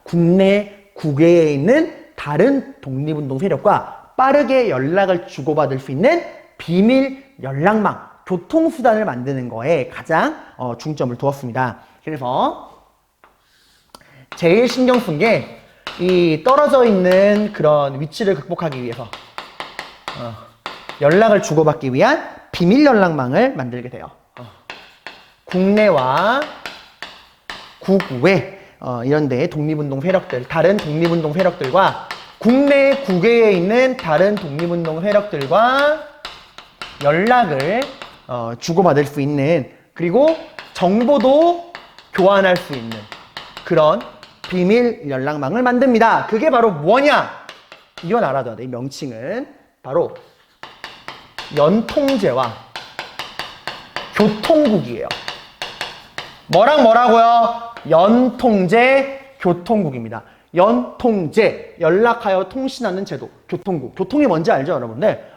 국내 국외에 있는 다른 독립운동 세력과 빠르게 연락을 주고받을 수 있는 비밀 연락망, 교통수단을 만드는 거에 가장 중점을 두었습니다. 그래서 제일 신경 쓴 게 이 떨어져 있는 그런 위치를 극복하기 위해서 연락을 주고받기 위한 비밀 연락망을 만들게 돼요. 국내와 국외 이런 데 독립운동 세력들, 다른 독립운동 세력들과 국내 국외에 있는 다른 독립운동 세력들과 연락을 주고받을 수 있는, 그리고 정보도 교환할 수 있는 그런 비밀 연락망을 만듭니다. 그게 바로 뭐냐? 이건 알아둬야 돼. 이 명칭은 바로 연통제와 교통국이에요. 뭐랑 뭐라고요? 연통제, 교통국입니다. 연통제, 연락하여 통신하는 제도, 교통국. 교통이 뭔지 알죠, 여러분들?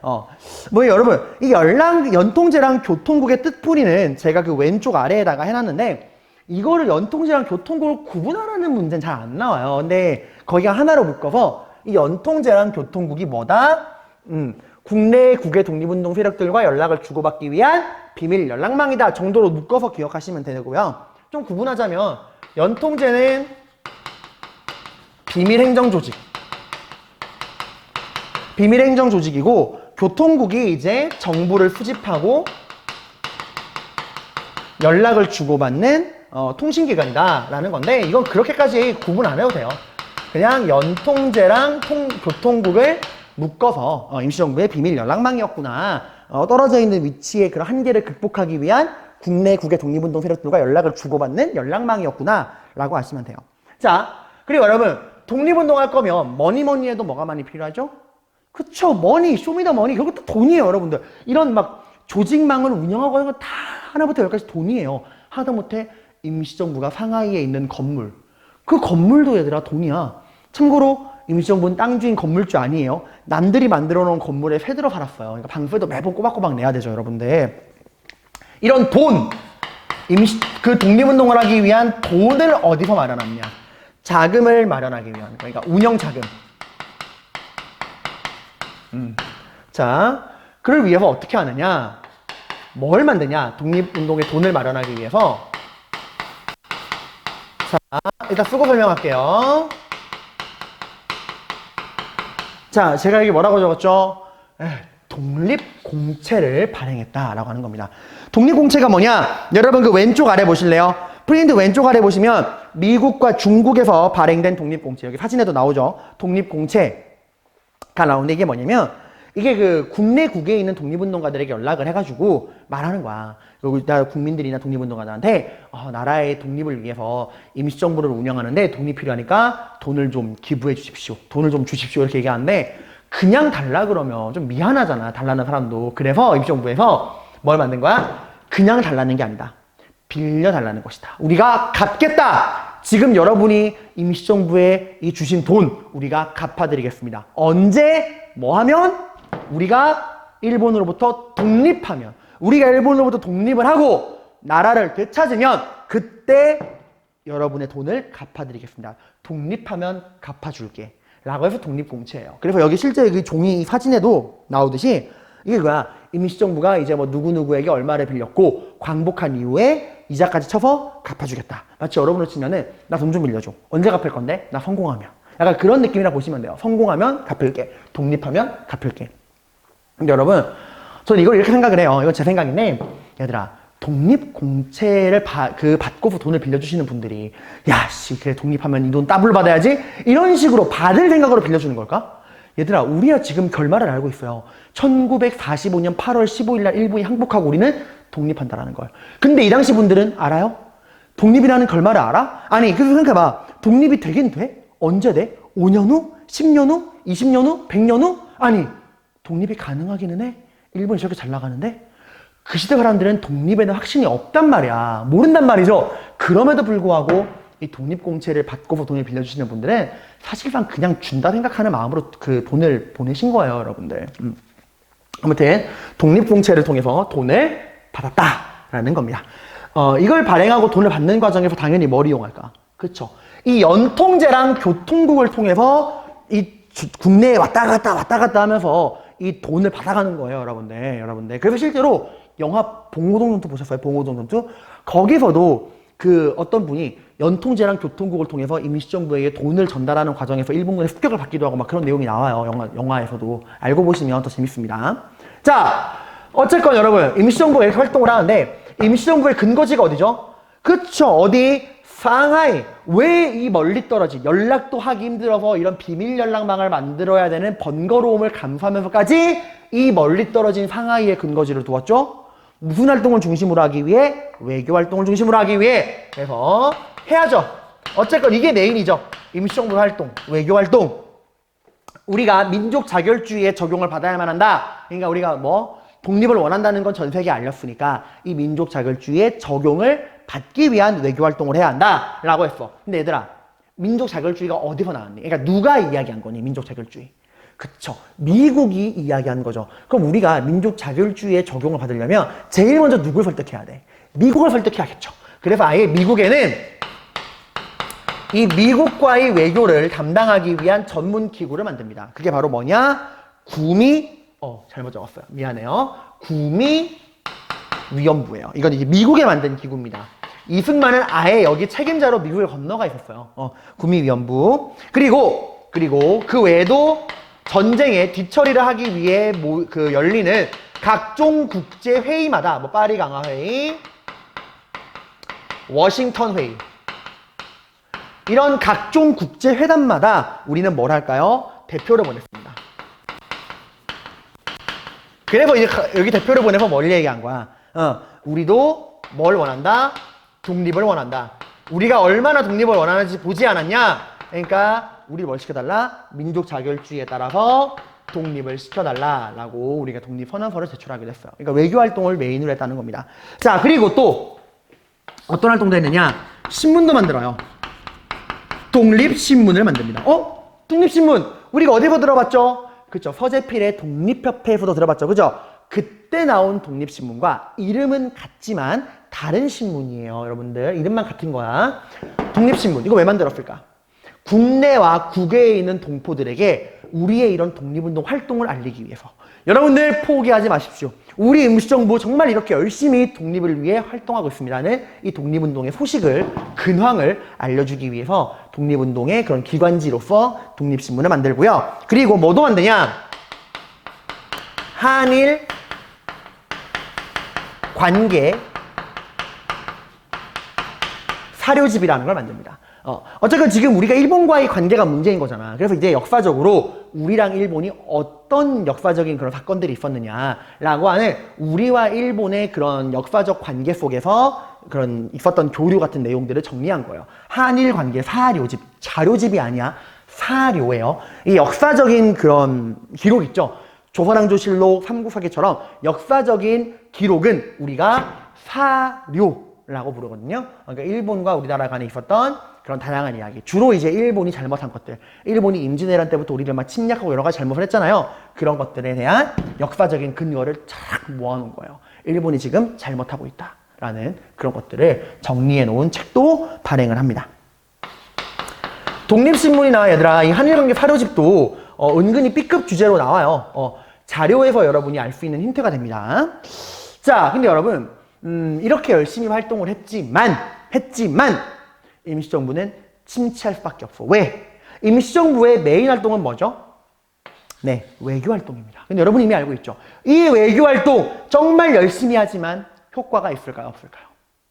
여러분, 이 연통제랑 교통국의 뜻풀이는 제가 그 왼쪽 아래에다가 해놨는데, 이거를 연통제랑 교통국을 구분하라는 문제는 잘 안 나와요. 근데 거기가 하나로 묶어서 이 연통제랑 교통국이 뭐다? 국내 국외 독립운동 세력들과 연락을 주고받기 위한 비밀 연락망이다 정도로 묶어서 기억하시면 되고요. 좀 구분하자면 연통제는 비밀행정조직이고, 교통국이 이제 정보를 수집하고 연락을 주고받는 통신기관이다 라는 건데, 이건 그렇게까지 구분 안 해도 돼요. 그냥 연통제랑 교통국을 묶어서 임시정부의 비밀 연락망이었구나, 떨어져 있는 위치의 그런 한계를 극복하기 위한 국내 국외 독립운동 세력들과 연락을 주고받는 연락망이었구나 라고 아시면 돼요. 자, 그리고 여러분, 독립운동 할 거면 뭐니 해도 뭐가 많이 필요하죠? 그쵸, 머니, 쇼미더머니, 그것도 돈이에요, 여러분들. 이런 막 조직망을 운영하고 하는 거 다 하나부터 열까지 돈이에요. 하다못해 임시정부가 상하이에 있는 건물, 그 건물도 얘들아 돈이야. 참고로 임시정부는 땅주인 건물주 아니에요. 남들이 만들어 놓은 건물에 세 들어 살았어요. 그러니까 방세도 매번 꼬박꼬박 내야 되죠, 여러분들. 이런 돈, 그 독립운동을 하기 위한 돈을 어디서 마련하느냐? 자금을 마련하기 위한, 그러니까 운영자금. 자, 그를 위해서 어떻게 하느냐? 뭘 만드냐? 독립운동의 돈을 마련하기 위해서. 자, 일단 쓰고 설명할게요. 자, 제가 여기 뭐라고 적었죠? 독립공채를 발행했다라고 하는 겁니다. 독립공채가 뭐냐? 여러분 그 왼쪽 아래 보실래요? 프린트 왼쪽 아래 보시면 미국과 중국에서 발행된 독립공채, 여기 사진에도 나오죠? 독립공채가 나오는데, 이게 뭐냐면 이게 그 국내 국외에 있는 독립운동가들에게 연락을 해가지고 말하는 거야. 우리나라 국민들이나 독립운동가들한테 나라의 독립을 위해서 임시정부를 운영하는데 돈이 필요하니까 돈을 좀 기부해 주십시오. 돈을 좀 주십시오. 이렇게 얘기하는데, 그냥 달라 그러면 좀 미안하잖아, 달라는 사람도. 그래서 임시정부에서 뭘 만든 거야? 그냥 달라는 게 아니다. 빌려 달라는 것이다. 우리가 갚겠다. 지금 여러분이 임시정부에 이 주신 돈 우리가 갚아드리겠습니다. 언제? 뭐 하면? 우리가 일본으로부터 독립하면, 우리가 일본으로부터 독립을 하고 나라를 되찾으면 그때 여러분의 돈을 갚아드리겠습니다. 독립하면 갚아줄게 라고 해서 독립공채예요. 그래서 여기 실제 그 종이 사진에도 나오듯이 이게 뭐야? 임시정부가 이제 뭐 누구누구에게 얼마를 빌렸고 광복한 이후에 이자까지 쳐서 갚아주겠다. 마치 여러분으로 치면은 나 돈 좀 빌려줘. 언제 갚을 건데? 나 성공하면. 약간 그런 느낌이라 보시면 돼요. 성공하면 갚을게. 독립하면 갚을게. 근데 여러분, 저는 이걸 이렇게 생각을 해요. 이건 제 생각인데, 얘들아, 독립공채를 받고서 돈을 빌려주시는 분들이, 야, 씨, 그래, 독립하면 이 돈 더블 받아야지? 이런 식으로 받을 생각으로 빌려주는 걸까? 얘들아, 우리야 지금 결말을 알고 있어요. 1945년 8월 15일 날 일본이 항복하고 우리는 독립한다라는 걸. 근데 이 당시 분들은 알아요? 독립이라는 결말을 알아? 아니, 그래서 생각해봐. 독립이 되긴 돼? 언제 돼? 5년 후? 10년 후? 20년 후? 100년 후? 아니, 독립이 가능하기는 해? 일본이 저렇게 잘 나가는데? 그 시대 사람들은 독립에는 확신이 없단 말이야. 모른단 말이죠. 그럼에도 불구하고 이 독립공채를 받고서 돈을 빌려주시는 분들은 사실상 그냥 준다 생각하는 마음으로 그 돈을 보내신 거예요, 여러분들. 아무튼 독립공채를 통해서 돈을 받았다라는 겁니다. 이걸 발행하고 돈을 받는 과정에서 당연히 뭘 이용할까? 그렇죠. 이 연통제랑 교통국을 통해서 이 국내에 왔다 갔다 하면서 이 돈을 받아가는 거예요, 여러분들. 그래서 실제로 영화 봉오동 전투 보셨어요? 봉오동 전투? 거기서도 그 어떤 분이 연통제랑 교통국을 통해서 임시정부에게 돈을 전달하는 과정에서 일본군의 습격을 받기도 하고 막 그런 내용이 나와요. 영화에서도. 알고 보시면 더 재밌습니다. 자, 어쨌건 여러분, 임시정부가 이렇게 활동을 하는데 임시정부의 근거지가 어디죠? 그쵸, 어디? 상하이. 왜 이 멀리 떨어진, 연락도 하기 힘들어서 이런 비밀 연락망을 만들어야 되는 번거로움을 감수하면서까지 이 멀리 떨어진 상하이의 근거지를 두었죠? 무슨 활동을 중심으로 하기 위해? 외교 활동을 중심으로 하기 위해. 그래서 해야죠. 어쨌건 이게 메인이죠. 임시정부 활동, 외교 활동. 우리가 민족 자결주의에 적용을 받아야만 한다. 그러니까 우리가 뭐 독립을 원한다는 건 전 세계에 알렸으니까 이 민족 자결주의에 적용을 받기 위한 외교 활동을 해야 한다 라고 했어. 근데 얘들아, 민족 자결주의가 어디서 나왔니? 그러니까 누가 이야기한 거니? 민족 자결주의. 그쵸. 미국이 이야기한 거죠. 그럼 우리가 민족 자결주의에 적용을 받으려면 제일 먼저 누굴 설득해야 돼? 미국을 설득해야겠죠. 그래서 아예 미국에는 이 미국과의 외교를 담당하기 위한 전문 기구를 만듭니다. 그게 바로 뭐냐? 잘못 적었어요. 미안해요. 구미위원부예요. 이건 이제 미국에 만든 기구입니다. 이승만은 아예 여기 책임자로 미국에 건너가 있었어요. 구미위원부. 그리고 그 외에도 전쟁의 뒤처리를 하기 위해 열리는 각종 국제 회의마다 뭐 파리 강화 회의, 워싱턴 회의 이런 각종 국제 회담마다 우리는 뭘 할까요? 대표를 보냈습니다. 그래서 이제 여기 대표를 보내서 뭘 얘기한 거야? 우리도 뭘 원한다? 독립을 원한다. 우리가 얼마나 독립을 원하는지 보지 않았냐? 그러니까 우리 뭘 시켜달라? 민족 자결주의에 따라서 독립을 시켜달라라고 우리가 독립선언서를 제출하기로 했어요. 그러니까 외교 활동을 메인으로 했다는 겁니다. 자, 그리고 또 어떤 활동도 했느냐? 신문도 만들어요. 독립신문을 만듭니다. 독립신문! 우리가 어디서 들어봤죠? 그쵸. 서재필의 독립협회에서도 들어봤죠. 그죠? 그때 나온 독립신문과 이름은 같지만 다른 신문이에요. 여러분들. 이름만 같은 거야. 독립신문. 이거 왜 만들었을까? 국내와 국외에 있는 동포들에게 우리의 이런 독립운동 활동을 알리기 위해서. 여러분들 포기하지 마십시오. 우리 임시정부 정말 이렇게 열심히 독립을 위해 활동하고 있습니다는 이 독립운동의 소식을, 근황을 알려주기 위해서 독립운동의 그런 기관지로서 독립신문을 만들고요. 그리고 뭐도 만드냐? 한일 관계 사료집이라는 걸 만듭니다. 어쨌든 지금 우리가 일본과의 관계가 문제인 거잖아. 그래서 이제 역사적으로 우리랑 일본이 어떤 역사적인 그런 사건들이 있었느냐라고 하는 우리와 일본의 그런 역사적 관계 속에서 그런 있었던 교류 같은 내용들을 정리한 거예요. 한일 관계 사료집, 자료집이 아니야. 사료예요. 이 역사적인 그런 기록 있죠. 조선왕조실록, 삼국사기처럼 역사적인 기록은 우리가 사료라고 부르거든요. 그러니까 일본과 우리나라 간에 있었던 그런 다양한 이야기. 주로 이제 일본이 잘못한 것들. 일본이 임진왜란 때부터 우리를 막 침략하고 여러 가지 잘못을 했잖아요. 그런 것들에 대한 역사적인 근거를 쫙 모아놓은 거예요. 일본이 지금 잘못하고 있다라는 그런 것들을 정리해 놓은 책도 발행을 합니다. 독립신문이나 얘들아, 이 한일관계 사료집도 은근히 B급 주제로 나와요. 자료에서 여러분이 알 수 있는 힌트가 됩니다. 자, 근데 여러분, 이렇게 열심히 활동을 했지만, 임시정부는 침체할 수밖에 없어. 왜? 임시정부의 메인 활동은 뭐죠? 네, 외교활동입니다. 근데 여러분 이미 알고 있죠? 이 외교활동 정말 열심히 하지만 효과가 있을까요? 없을까요?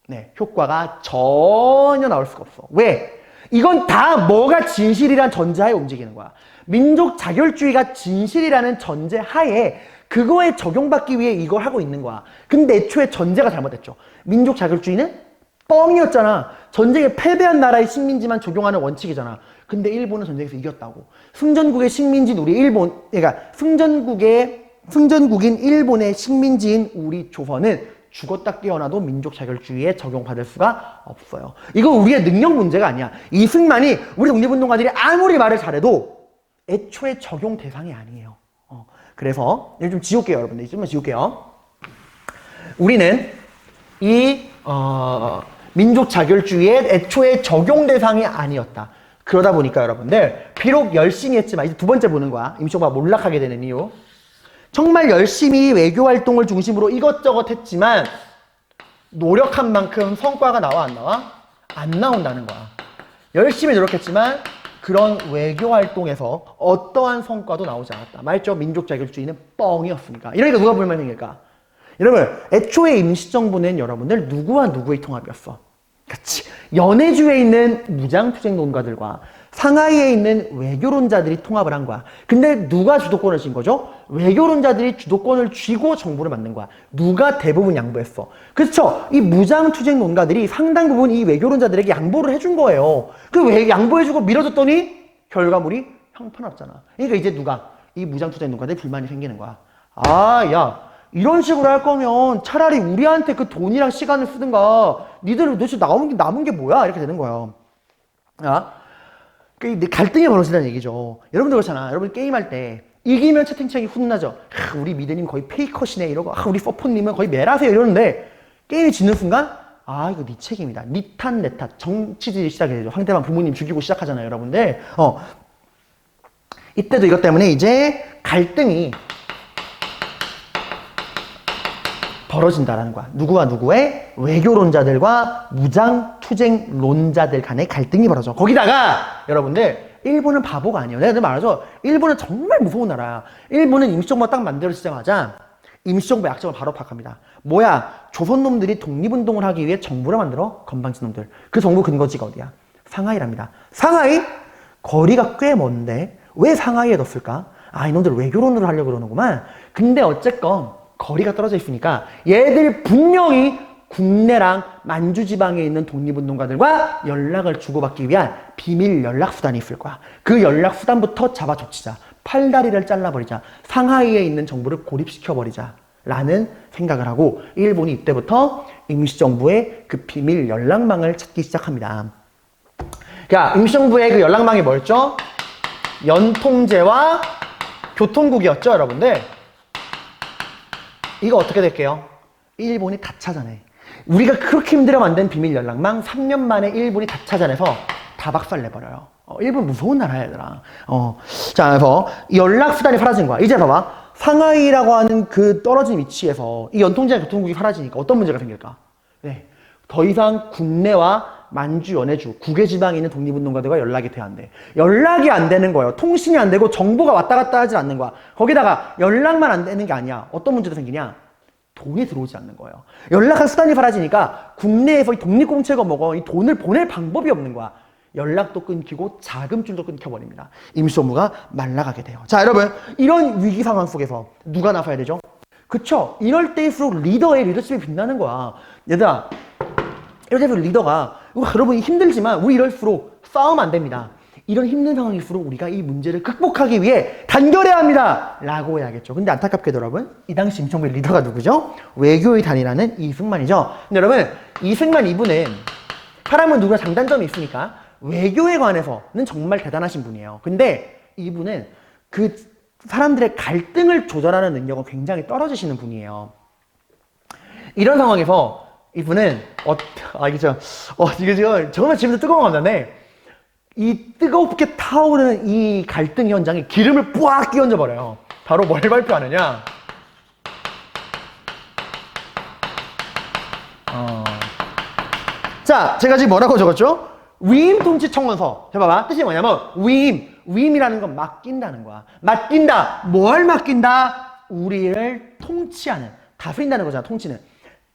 네, 효과가 전혀 나올 수가 없어. 왜? 이건 다 뭐가 진실이란 전제하에 움직이는 거야. 민족 자결주의가 진실이라는 전제하에 그거에 적용받기 위해 이걸 하고 있는 거야. 근데 애초에 전제가 잘못됐죠. 민족 자결주의는 뻥이었잖아. 전쟁에 패배한 나라의 식민지만 적용하는 원칙이잖아. 근데 일본은 전쟁에서 이겼다고. 승전국의 식민지인 우리 일본, 그러니까 승전국인 일본의 식민지인 우리 조선은 죽었다 깨어나도 민족 자결주의에 적용받을 수가 없어요. 이거 우리의 능력 문제가 아니야. 이승만이 우리 독립운동가들이 아무리 말을 잘해도 애초에 적용 대상이 아니에요. 그래서 이거 좀 지울게요, 여러분들. 좀만 지울게요. 우리는 이 민족 자결주의의 애초에 적용 대상이 아니었다. 그러다 보니까 여러분들 비록 열심히 했지만 이제 두 번째 보는 거야. 임시정부가 몰락하게 되는 이유. 정말 열심히 외교활동을 중심으로 이것저것 했지만 노력한 만큼 성과가 나와 안 나와? 안 나온다는 거야. 열심히 노력했지만 그런 외교활동에서 어떠한 성과도 나오지 않았다. 말죠? 민족 자결주의는 뻥이었으니까. 이러니까 누가 불만이 생길까? 여러분, 애초에 임시정부는 여러분들 누구와 누구의 통합이었어? 그치. 연해주에 있는 무장투쟁 논가들과 상하이에 있는 외교론자들이 통합을 한 거야. 근데 누가 주도권을 쥔 거죠? 외교론자들이 주도권을 쥐고 정부를 만든 거야. 누가 대부분 양보했어. 그렇죠? 이 무장투쟁 논가들이 상당 부분 이 외교론자들에게 양보를 해준 거예요. 그 양보해주고 밀어줬더니 결과물이 형편없잖아. 그러니까 이제 누가? 이 무장투쟁 논가들이 불만이 생기는 거야. 아, 야. 이런 식으로 할 거면 차라리 우리한테 그 돈이랑 시간을 쓰든가 니들 도대체 남은 게 뭐야? 이렇게 되는 거예요. 갈등이 벌어진다는 얘기죠. 여러분들 그렇잖아. 여러분 게임할 때 이기면 채팅창이 훈훈하죠. 우리 미드님 거의 페이커시네 이러고 우리 서포님은 거의 매라세요 이러는데 게임이 지는 순간 이거 네 책임이다. 네 탓, 내 탓. 정치질이 시작이 되죠. 상대방 부모님 죽이고 시작하잖아요. 여러분들. 이때도 이것 때문에 이제 갈등이 벌어진다라는 거야. 누구와 누구의? 외교론자들과 무장투쟁론자들 간의 갈등이 벌어져. 거기다가 여러분들 일본은 바보가 아니에요. 내가 말하죠. 일본은 정말 무서운 나라야. 일본은 임시정부가 딱 만들어지자마자 임시정부 약정을 바로 파악합니다. 뭐야? 조선놈들이 독립운동을 하기 위해 정부를 만들어? 건방진놈들. 그 정부 근거지가 어디야? 상하이랍니다. 상하이? 거리가 꽤 먼데 왜 상하이에 뒀을까? 이놈들 외교론으로 하려고 그러는구만. 근데 어쨌건 거리가 떨어져 있으니까 얘들 분명히 국내랑 만주지방에 있는 독립운동가들과 연락을 주고받기 위한 비밀 연락수단이 있을 거야. 그 연락수단부터 잡아 족치자. 팔다리를 잘라버리자. 상하이에 있는 정부를 고립시켜버리자. 라는 생각을 하고 일본이 이때부터 임시정부의 그 비밀 연락망을 찾기 시작합니다. 그러니까 임시정부의 그 연락망이 뭐였죠? 연통제와 교통국이었죠, 여러분들? 이거 어떻게 될게요? 일본이 다 찾아내. 우리가 그렇게 힘들어 만든 비밀 연락망 3년 만에 일본이 다 찾아내서 다 박살내버려요. 일본 무서운 나라야, 얘들아. 자, 그래서 연락수단이 사라진 거야. 이제 봐봐. 상하이라고 하는 그 떨어진 위치에서 이 연통제와 교통국이 사라지니까 어떤 문제가 생길까? 네. 더 이상 국내와 만주, 연해주, 국외 지방에 있는 독립운동가들과 연락이 돼야 안 돼. 연락이 안 되는 거예요. 통신이 안 되고 정보가 왔다 갔다 하지 않는 거야. 거기다가 연락만 안 되는 게 아니야. 어떤 문제도 생기냐? 돈이 들어오지 않는 거예요. 연락할 수단이 사라지니까 국내에서 이 독립공채가 먹어. 이 돈을 보낼 방법이 없는 거야. 연락도 끊기고 자금줄도 끊겨버립니다. 임시정부가 말라가게 돼요. 자, 여러분, 이런 위기 상황 속에서 누가 나서야 되죠? 그쵸? 이럴 때일수록 리더의 리더십이 빛나는 거야. 얘들아, 이럴 때일수록 리더가 여러분 힘들지만 우리 이럴수록 싸우면 안 됩니다. 이런 힘든 상황일수록 우리가 이 문제를 극복하기 위해 단결해야 합니다. 라고 해야겠죠. 근데 안타깝게도 여러분, 이 당시 임시정부의 리더가 누구죠? 외교의 단이라는 이승만이죠. 근데 여러분, 이승만 이분은 사람은 누구나 장단점이 있으니까 외교에 관해서는 정말 대단하신 분이에요. 근데 이분은 그 사람들의 갈등을 조절하는 능력은 굉장히 떨어지시는 분이에요. 이런 상황에서 이분은 이게 지금 정말 지금도 뜨거운 감자인데 이 뜨겁게 타오르는 이 갈등 현장에 기름을 뿌악 끼얹어 버려요. 바로 뭘 발표하느냐? 자, 제가 지금 뭐라고 적었죠? 위임 통치 청원서. 자, 봐봐. 뜻이 뭐냐면 위임이라는 건 맡긴다는 거야. 맡긴다. 뭘 맡긴다? 우리를 통치하는, 다스린다는 거잖아. 통치는.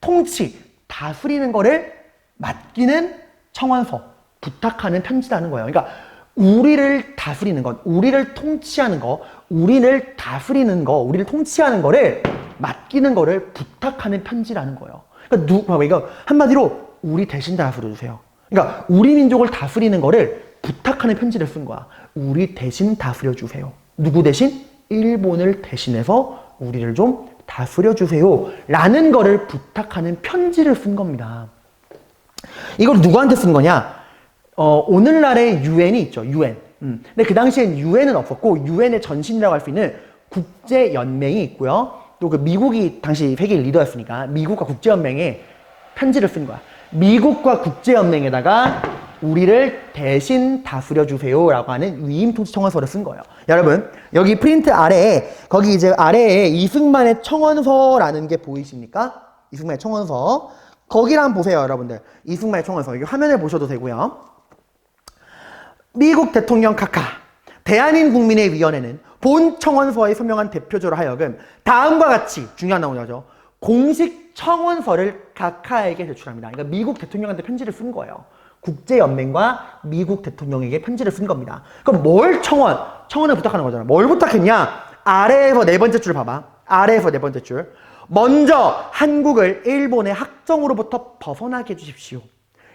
통치, 다스리는 거를 맡기는 청원서, 부탁하는 편지라는 거예요. 그러니까 우리를 다스리는 것, 우리를 통치하는 거, 우리를 다스리는 거, 우리를 통치하는 거를 맡기는 거를 부탁하는 편지라는 거예요. 그러니까 이거 한마디로 우리 대신 다스려주세요. 그러니까 우리 민족을 다스리는 거를 부탁하는 편지를 쓴 거야. 우리 대신 다스려주세요. 누구 대신? 일본을 대신해서 우리를 좀 다스려주세요. 라는 거를 부탁하는 편지를 쓴 겁니다. 이걸 누구한테 쓴 거냐? 오늘날의 유엔이 있죠. 유엔. 근데 그 당시엔 유엔은 없었고 유엔의 전신이라고 할 수 있는 국제연맹이 있고요. 또 그 미국이 당시 세계 리더였으니까 미국과 국제연맹에 편지를 쓴 거야. 미국과 국제연맹에다가 우리를 대신 다스려주세요 라고 하는 위임통치 청원서를 쓴 거예요. 여러분, 여기 프린트 아래에, 거기 이제 아래에 이승만의 청원서라는 게 보이십니까? 이승만의 청원서. 거기를 한번 보세요, 여러분들. 이승만의 청원서. 여기 화면을 보셔도 되고요. 미국 대통령 카카. 대한민국민의 위원회는 본 청원서에 서명한 대표자로 하여금 다음과 같이 중요한 나오죠. 공식 청원서를 카카에게 제출합니다. 그러니까 미국 대통령한테 편지를 쓴 거예요. 국제연맹과 미국 대통령에게 편지를 쓴 겁니다. 그럼 뭘 청원을 부탁하는 거잖아. 뭘 부탁했냐? 아래에서 네 번째 줄 봐봐. 아래에서 네 번째 줄. 먼저 한국을 일본의 학정으로부터 벗어나게 해주십시오.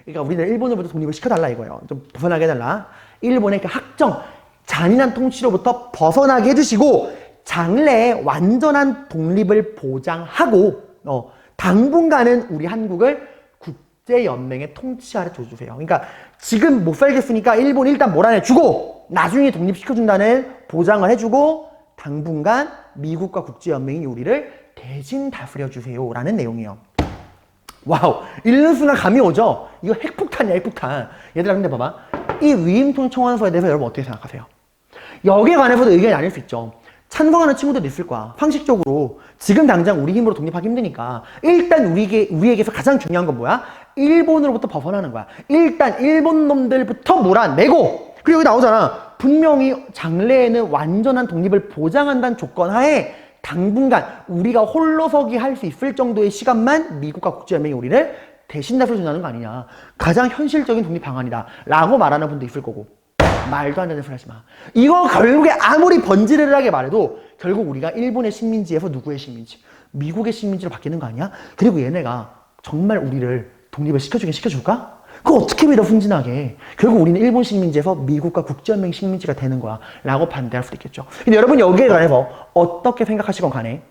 그러니까 우리는 일본으로부터 독립을 시켜달라 이거예요. 좀 벗어나게 해달라. 일본의 그 학정, 잔인한 통치로부터 벗어나게 해주시고 장래에 완전한 독립을 보장하고 당분간은 우리 한국을 국제연맹의 통치 아래 둬주세요. 그러니까 지금 못 살겠으니까 일본 일단 몰아내주고 나중에 독립시켜준다는 보장을 해주고 당분간 미국과 국제연맹이 우리를 대신 다스려주세요 라는 내용이에요. 와우, 읽는 순간 감이 오죠? 이거 핵폭탄이야, 핵폭탄. 얘들아, 근데 봐봐. 이 위임통 청원서에 대해서 여러분 어떻게 생각하세요? 여기에 관해서도 의견이 나뉠 수 있죠. 찬성하는 친구들도 있을 거야. 상식적으로 지금 당장 우리 힘으로 독립하기 힘드니까 일단 우리에게서 가장 중요한 건 뭐야? 일본으로부터 벗어나는 거야. 일단 일본 놈들부터 몰아내고, 그리고 여기 나오잖아. 분명히 장래에는 완전한 독립을 보장한다는 조건 하에 당분간 우리가 홀로서기 할 수 있을 정도의 시간만 미국과 국제연맹이 우리를 대신 다스려준다는 거 아니냐. 가장 현실적인 독립 방안이다 라고 말하는 분도 있을 거고. 말도 안 되는 소리 하지 마. 이거 결국에 아무리 번지르르하게 말해도 결국 우리가 일본의 식민지에서 누구의 식민지? 미국의 식민지로 바뀌는 거 아니야? 그리고 얘네가 정말 우리를 독립을 시켜줄까? 그거 어떻게 믿어, 순진하게. 결국 우리는 일본 식민지에서 미국과 국제연맹 식민지가 되는 거야 라고 반대할 수도 있겠죠. 근데 여러분 여기에 관해서 어떻게 생각하시건 간에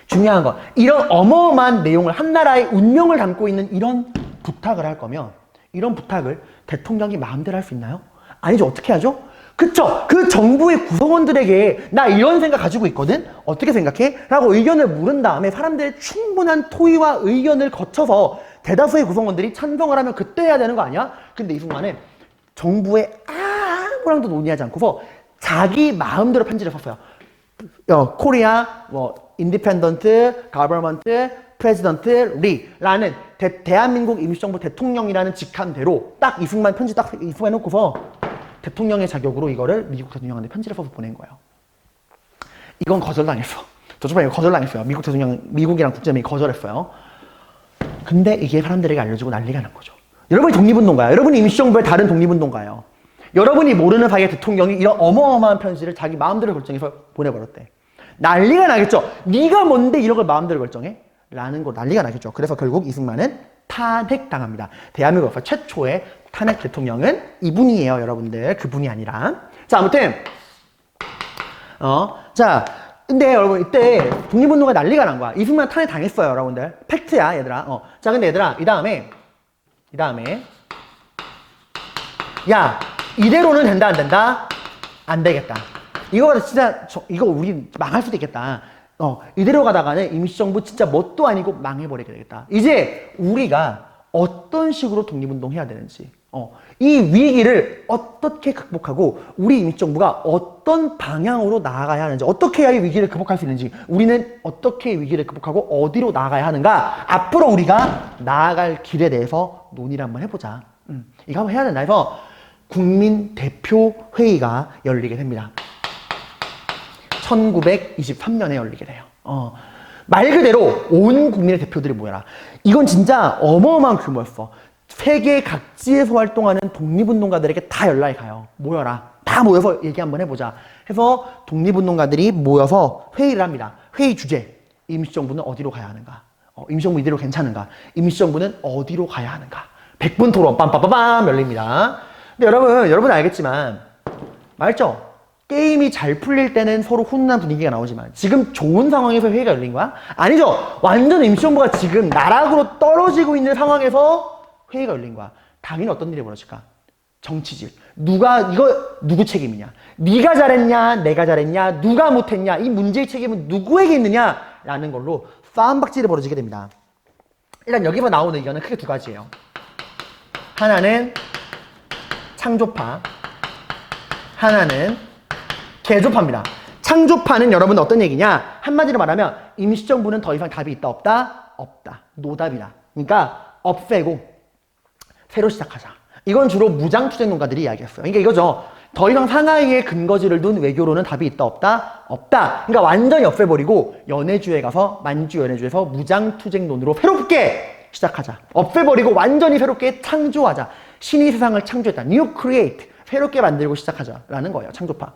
중요한 건 이런 어마어마한 내용을, 한 나라의 운명을 담고 있는 이런 부탁을 할 거면 이런 부탁을 대통령이 마음대로 할 수 있나요? 아니죠. 어떻게 하죠? 그쵸? 그 정부의 구성원들에게 나 이런 생각 가지고 있거든? 어떻게 생각해? 라고 의견을 물은 다음에 사람들의 충분한 토의와 의견을 거쳐서 대다수의 구성원들이 찬성을 하면 그때 해야 되는 거 아니야? 근데 이 순간에 정부의 아무랑도 논의하지 않고서 자기 마음대로 편지를 썼어요. 코리아, 인디펜던트, 가버먼트, 프레지던트 리라는 대한민국 임시정부 대통령이라는 직함대로 딱 이승만 편지 딱 이승해놓고서 대통령의 자격으로 이거를 미국 대통령한테 편지를 써서 보낸 거예요. 이건 거절당했어. 저쪽에 거절당했어요. 미국이랑 국제연맹이 거절했어요. 근데 이게 사람들에게 알려주고 난리가 난 거죠. 여러분이 독립운동가예요. 여러분이 임시정부의 다른 독립운동가예요. 여러분이 모르는 사이에 대통령이 이런 어마어마한 편지를 자기 마음대로 결정해서 보내버렸대. 난리가 나겠죠. 네가 뭔데 이런 걸 마음대로 결정해? 라는 거 난리가 나겠죠. 그래서 결국 이승만은 탄핵당합니다. 대한민국에서 최초의 탄핵 대통령은 이분이에요, 여러분들. 그분이 아니라. 자, 아무튼 근데 여러분 이때 독립운동가 난리가 난 거야. 이승만 탄핵 당했어요, 여러분들. 팩트야, 얘들아. 자, 근데 얘들아, 이 다음에 야, 이대로는 된다, 안 된다? 안 되겠다. 이거 진짜, 이거 우리 망할 수도 있겠다. 이대로 가다가는 임시정부 진짜 뭣도 아니고 망해버리게 되겠다. 이제 우리가 어떤 식으로 독립운동 해야 되는지, 이 위기를 어떻게 극복하고 우리 임시정부가 어떤 방향으로 나아가야 하는지, 어떻게 해야 이 위기를 극복할 수 있는지, 우리는 어떻게 위기를 극복하고 어디로 나아가야 하는가, 앞으로 우리가 나아갈 길에 대해서 논의를 한번 해보자. 이거 한번 해야 된다 해서 국민대표회의가 열리게 됩니다. 1923년에 열리게 돼요. 말 그대로 온 국민의 대표들이 모여라. 이건 진짜 어마어마한 규모였어. 세계 각지에서 활동하는 독립운동가들에게 다 연락이 가요. 모여라. 다 모여서 얘기 한번 해보자. 해서 독립운동가들이 모여서 회의를 합니다. 회의 주제. 임시정부는 어디로 가야 하는가? 임시정부 이대로 괜찮은가? 임시정부는 어디로 가야 하는가? 100분 토론 빰빰빰빰 열립니다. 근데 여러분 알겠지만 말죠? 게임이 잘 풀릴 때는 서로 훈훈한 분위기가 나오지만 지금 좋은 상황에서 회의가 열린 거야? 아니죠. 완전 임시정부가 지금 나락으로 떨어지고 있는 상황에서 회의가 열린 거야. 당연히 어떤 일이 벌어질까? 정치질. 누구 책임이냐? 네가 잘했냐? 내가 잘했냐? 누가 못했냐? 이 문제의 책임은 누구에게 있느냐? 라는 걸로 싸움박질이 벌어지게 됩니다. 일단 여기서 나오는 의견은 크게 두 가지예요. 하나는 창조파, 하나는 개조파입니다. 창조파는 여러분 어떤 얘기냐? 한마디로 말하면 임시정부는 더 이상 답이 있다 없다? 없다. 노답이다. 그러니까 없애고 새로 시작하자. 이건 주로 무장투쟁론가들이 이야기했어요. 그러니까 이거죠. 더 이상 상하이에 근거지를 둔 외교로는 답이 있다 없다? 없다. 그러니까 완전히 없애버리고 연해주에 가서 만주 연해주에서 무장투쟁론으로 새롭게 시작하자. 없애버리고 완전히 새롭게 창조하자. 신이 세상을 창조했다. New create. 새롭게 만들고 시작하자라는 거예요. 창조파.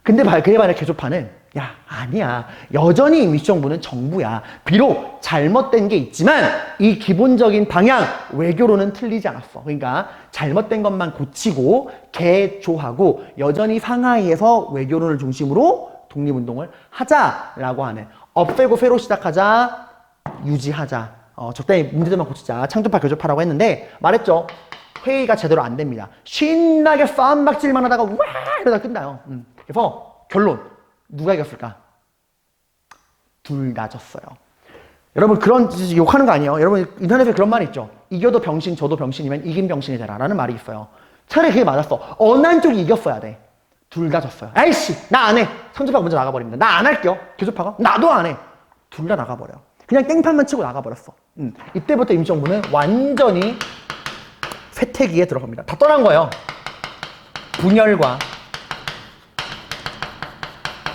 근데 그에 반해 개조파는 야 아니야. 여전히 임시정부는 정부야. 비록 잘못된 게 있지만 이 기본적인 방향 외교로는 틀리지 않았어. 그러니까 잘못된 것만 고치고 개조하고 여전히 상하이에서 외교론을 중심으로 독립운동을 하자라고 하는 없애고 새로 시작하자 유지하자 적당히 문제점만 고치자 창조파 개조파라고 했는데 말했죠. 회의가 제대로 안 됩니다. 신나게 싸움박질만 하다가 와 이러다 끝나요. 그래서 결론 누가 이겼을까? 둘 다 졌어요. 여러분 그런 욕하는 거 아니에요. 여러분 인터넷에 그런 말이 있죠. 이겨도 병신 저도 병신이면 이긴 병신이 되라 라는 말이 있어요. 차라리 그게 맞았어. 어느 한쪽이 이겼어야 돼. 둘 다 졌어요. 아이씨 나 안 해. 창조파가 먼저 나가버립니다. 나 안 할게요. 개조파가 나도 안 해. 둘 다 나가버려. 그냥 땡판만 치고 나가버렸어. 이때부터 임시정부는 완전히 쇠퇴기에 들어갑니다. 다 떠난 거예요. 분열과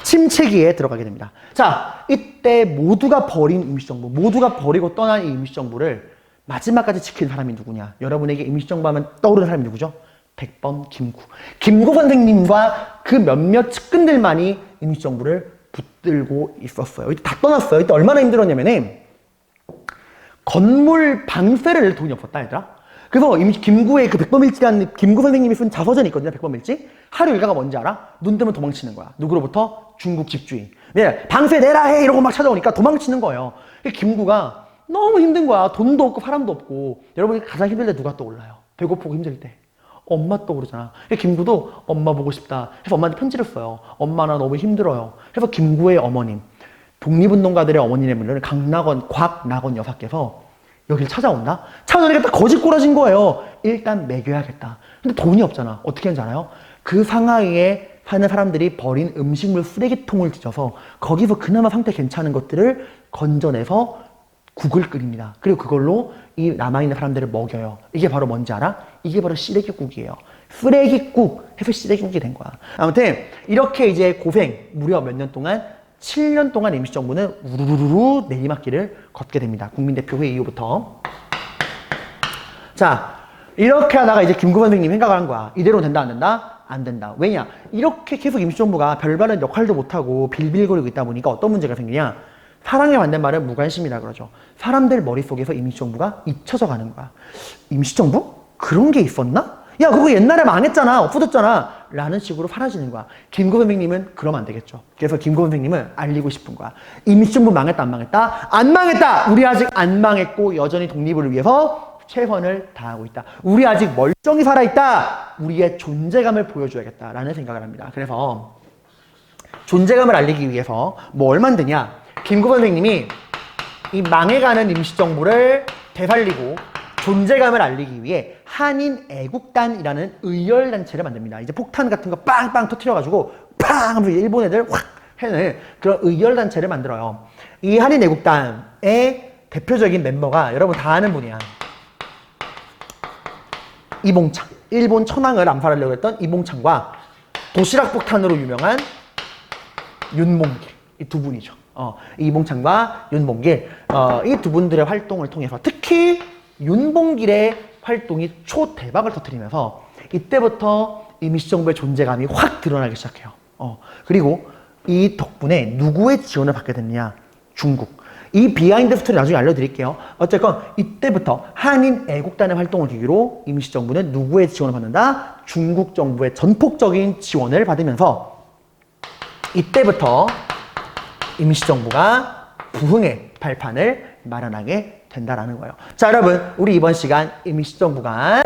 침체기에 들어가게 됩니다. 자, 이때 모두가 버린 임시정부, 모두가 버리고 떠난 이 임시정부를 마지막까지 지킨 사람이 누구냐? 여러분에게 임시정부 하면 떠오르는 사람이 누구죠? 백범 김구. 김구 선생님과 그 몇몇 측근들만이 임시정부를 붙들고 있었어요. 이때 다 떠났어요. 이때 얼마나 힘들었냐면은 건물 방세를 낼 돈이 없었다, 얘들아. 그래서 김구의 그 백범일지라는 김구 선생님이 쓴 자서전이 있거든요. 백범일지. 하루 일과가 뭔지 알아? 눈 뜨면 도망치는 거야. 누구로부터? 중국 집주인. 네, 방세 내라 해 이러고 막 찾아오니까 도망치는 거예요. 김구가 너무 힘든 거야. 돈도 없고 사람도 없고. 여러분이 가장 힘들 때 누가 떠올라요? 배고프고 힘들 때. 엄마 떠오르잖아. 김구도 엄마 보고 싶다 해서 엄마한테 편지를 써요. 엄마 나 너무 힘들어요. 그래서 김구의 어머님, 독립운동가들의 어머니를 곽낙원 여사께서 여기를 찾아온다? 찾아오니까 딱 거짓 꼬라진 거예요. 일단 먹여야겠다. 근데 돈이 없잖아. 어떻게 하는지 알아요? 그 상하이에 사는 사람들이 버린 음식물 쓰레기통을 뒤져서 거기서 그나마 상태 괜찮은 것들을 건져내서 국을 끓입니다. 그리고 그걸로 이 남아있는 사람들을 먹여요. 이게 바로 뭔지 알아? 이게 바로 쓰레기국이에요. 쓰레기국 해서 쓰레기국이 된 거야. 아무튼 이렇게 이제 고생 무려 몇 년 동안 7년 동안 임시정부는 우르르르 내리막길을 걷게 됩니다. 국민대표회의 이후부터. 자, 이렇게 하다가 이제 김구 선생님이 생각을 한 거야. 이대로 된다, 안 된다? 안 된다. 왜냐? 이렇게 계속 임시정부가 별다른 역할도 못하고 빌빌거리고 있다 보니까 어떤 문제가 생기냐? 사랑에 맞는 말은 무관심이라 그러죠. 사람들 머릿속에서 임시정부가 잊혀져 가는 거야. 임시정부? 그런 게 있었나? 야, 그거 옛날에 망했잖아. 없어졌잖아. 라는 식으로 사라지는 거야. 김구 선생님은 그러면 안 되겠죠. 그래서 김구 선생님은 알리고 싶은 거야. 임시정부 망했다, 안 망했다? 안 망했다! 우리 아직 안 망했고 여전히 독립을 위해서 최선을 다하고 있다. 우리 아직 멀쩡히 살아있다. 우리의 존재감을 보여줘야겠다라는 생각을 합니다. 그래서 존재감을 알리기 위해서 뭐 얼만 드냐? 김구 선생님이 이 망해가는 임시정부를 되살리고 존재감을 알리기 위해 한인애국단이라는 의열단체를 만듭니다. 이제 폭탄 같은 거 빵빵 터뜨려가지고 팡 하면서 일본 애들 확 해는 그런 의열단체를 만들어요. 이 한인애국단의 대표적인 멤버가 여러분 다 아는 분이야. 이봉창. 일본 천황을 암살하려고 했던 이봉창과 도시락 폭탄으로 유명한 윤봉길. 이 두 분이죠. 이봉창과 윤봉길. 이 두 분들의 활동을 통해서 특히 윤봉길의 활동이 초대박을 터뜨리면서 이때부터 임시정부의 존재감이 확 드러나기 시작해요. 그리고 이 덕분에 누구의 지원을 받게 됐느냐? 중국. 이 비하인드 스토리 나중에 알려드릴게요. 어쨌건 이때부터 한인 애국단의 활동을 계기로 임시정부는 누구의 지원을 받는다? 중국 정부의 전폭적인 지원을 받으면서 이때부터 임시정부가 부흥의 발판을 마련하게 된다라는 거예요. 자, 여러분, 우리 이번 시간 임시정부가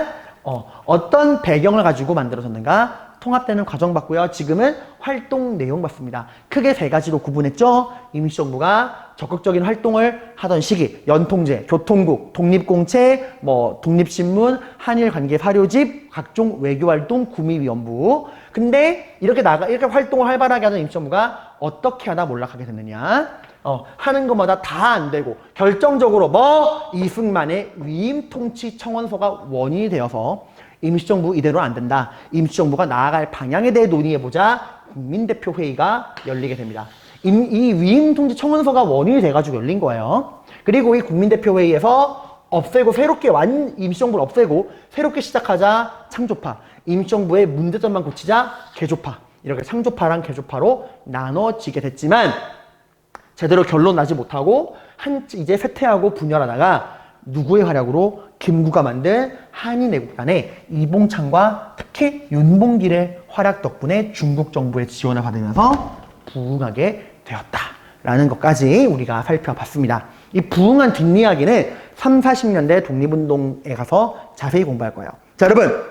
어떤 배경을 가지고 만들어졌는가 통합되는 과정 봤고요. 지금은 활동 내용 봤습니다. 크게 세 가지로 구분했죠. 임시정부가 적극적인 활동을 하던 시기, 연통제, 교통국, 독립공채, 독립신문, 한일관계 사료집, 각종 외교활동, 구미위원부. 근데 이렇게 활동을 활발하게 하던 임시정부가 어떻게 하다 몰락하게 됐느냐? 하는 것마다 다 안 되고 결정적으로 이승만의 위임 통치 청원서가 원인이 되어서 임시정부 이대로 안 된다. 임시정부가 나아갈 방향에 대해 논의해보자. 국민대표 회의가 열리게 됩니다. 이 위임 통치 청원서가 원인이 돼가지고 열린 거예요. 그리고 이 국민대표 회의에서 임시정부를 없애고 새롭게 시작하자 창조파. 임시정부의 문제점만 고치자 개조파. 이렇게 창조파랑 개조파로 나눠지게 됐지만 제대로 결론 나지 못하고 이제 쇠퇴하고 분열하다가 누구의 활약으로? 김구가 만든 한인애국단의 이봉창과 특히 윤봉길의 활약 덕분에 중국 정부의 지원을 받으면서 부흥하게 되었다라는 것까지 우리가 살펴봤습니다. 이 부흥한 뒷이야기는 3, 40년대 독립운동에 가서 자세히 공부할 거예요. 자, 여러분,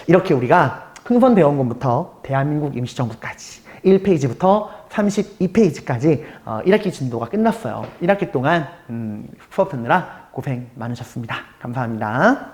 이렇게 우리가 흥선대원군부터 대한민국 임시정부까지 1페이지부터 32페이지까지 1학기 진도가 끝났어요. 1학기 동안 수업 듣느라 고생 많으셨습니다. 감사합니다.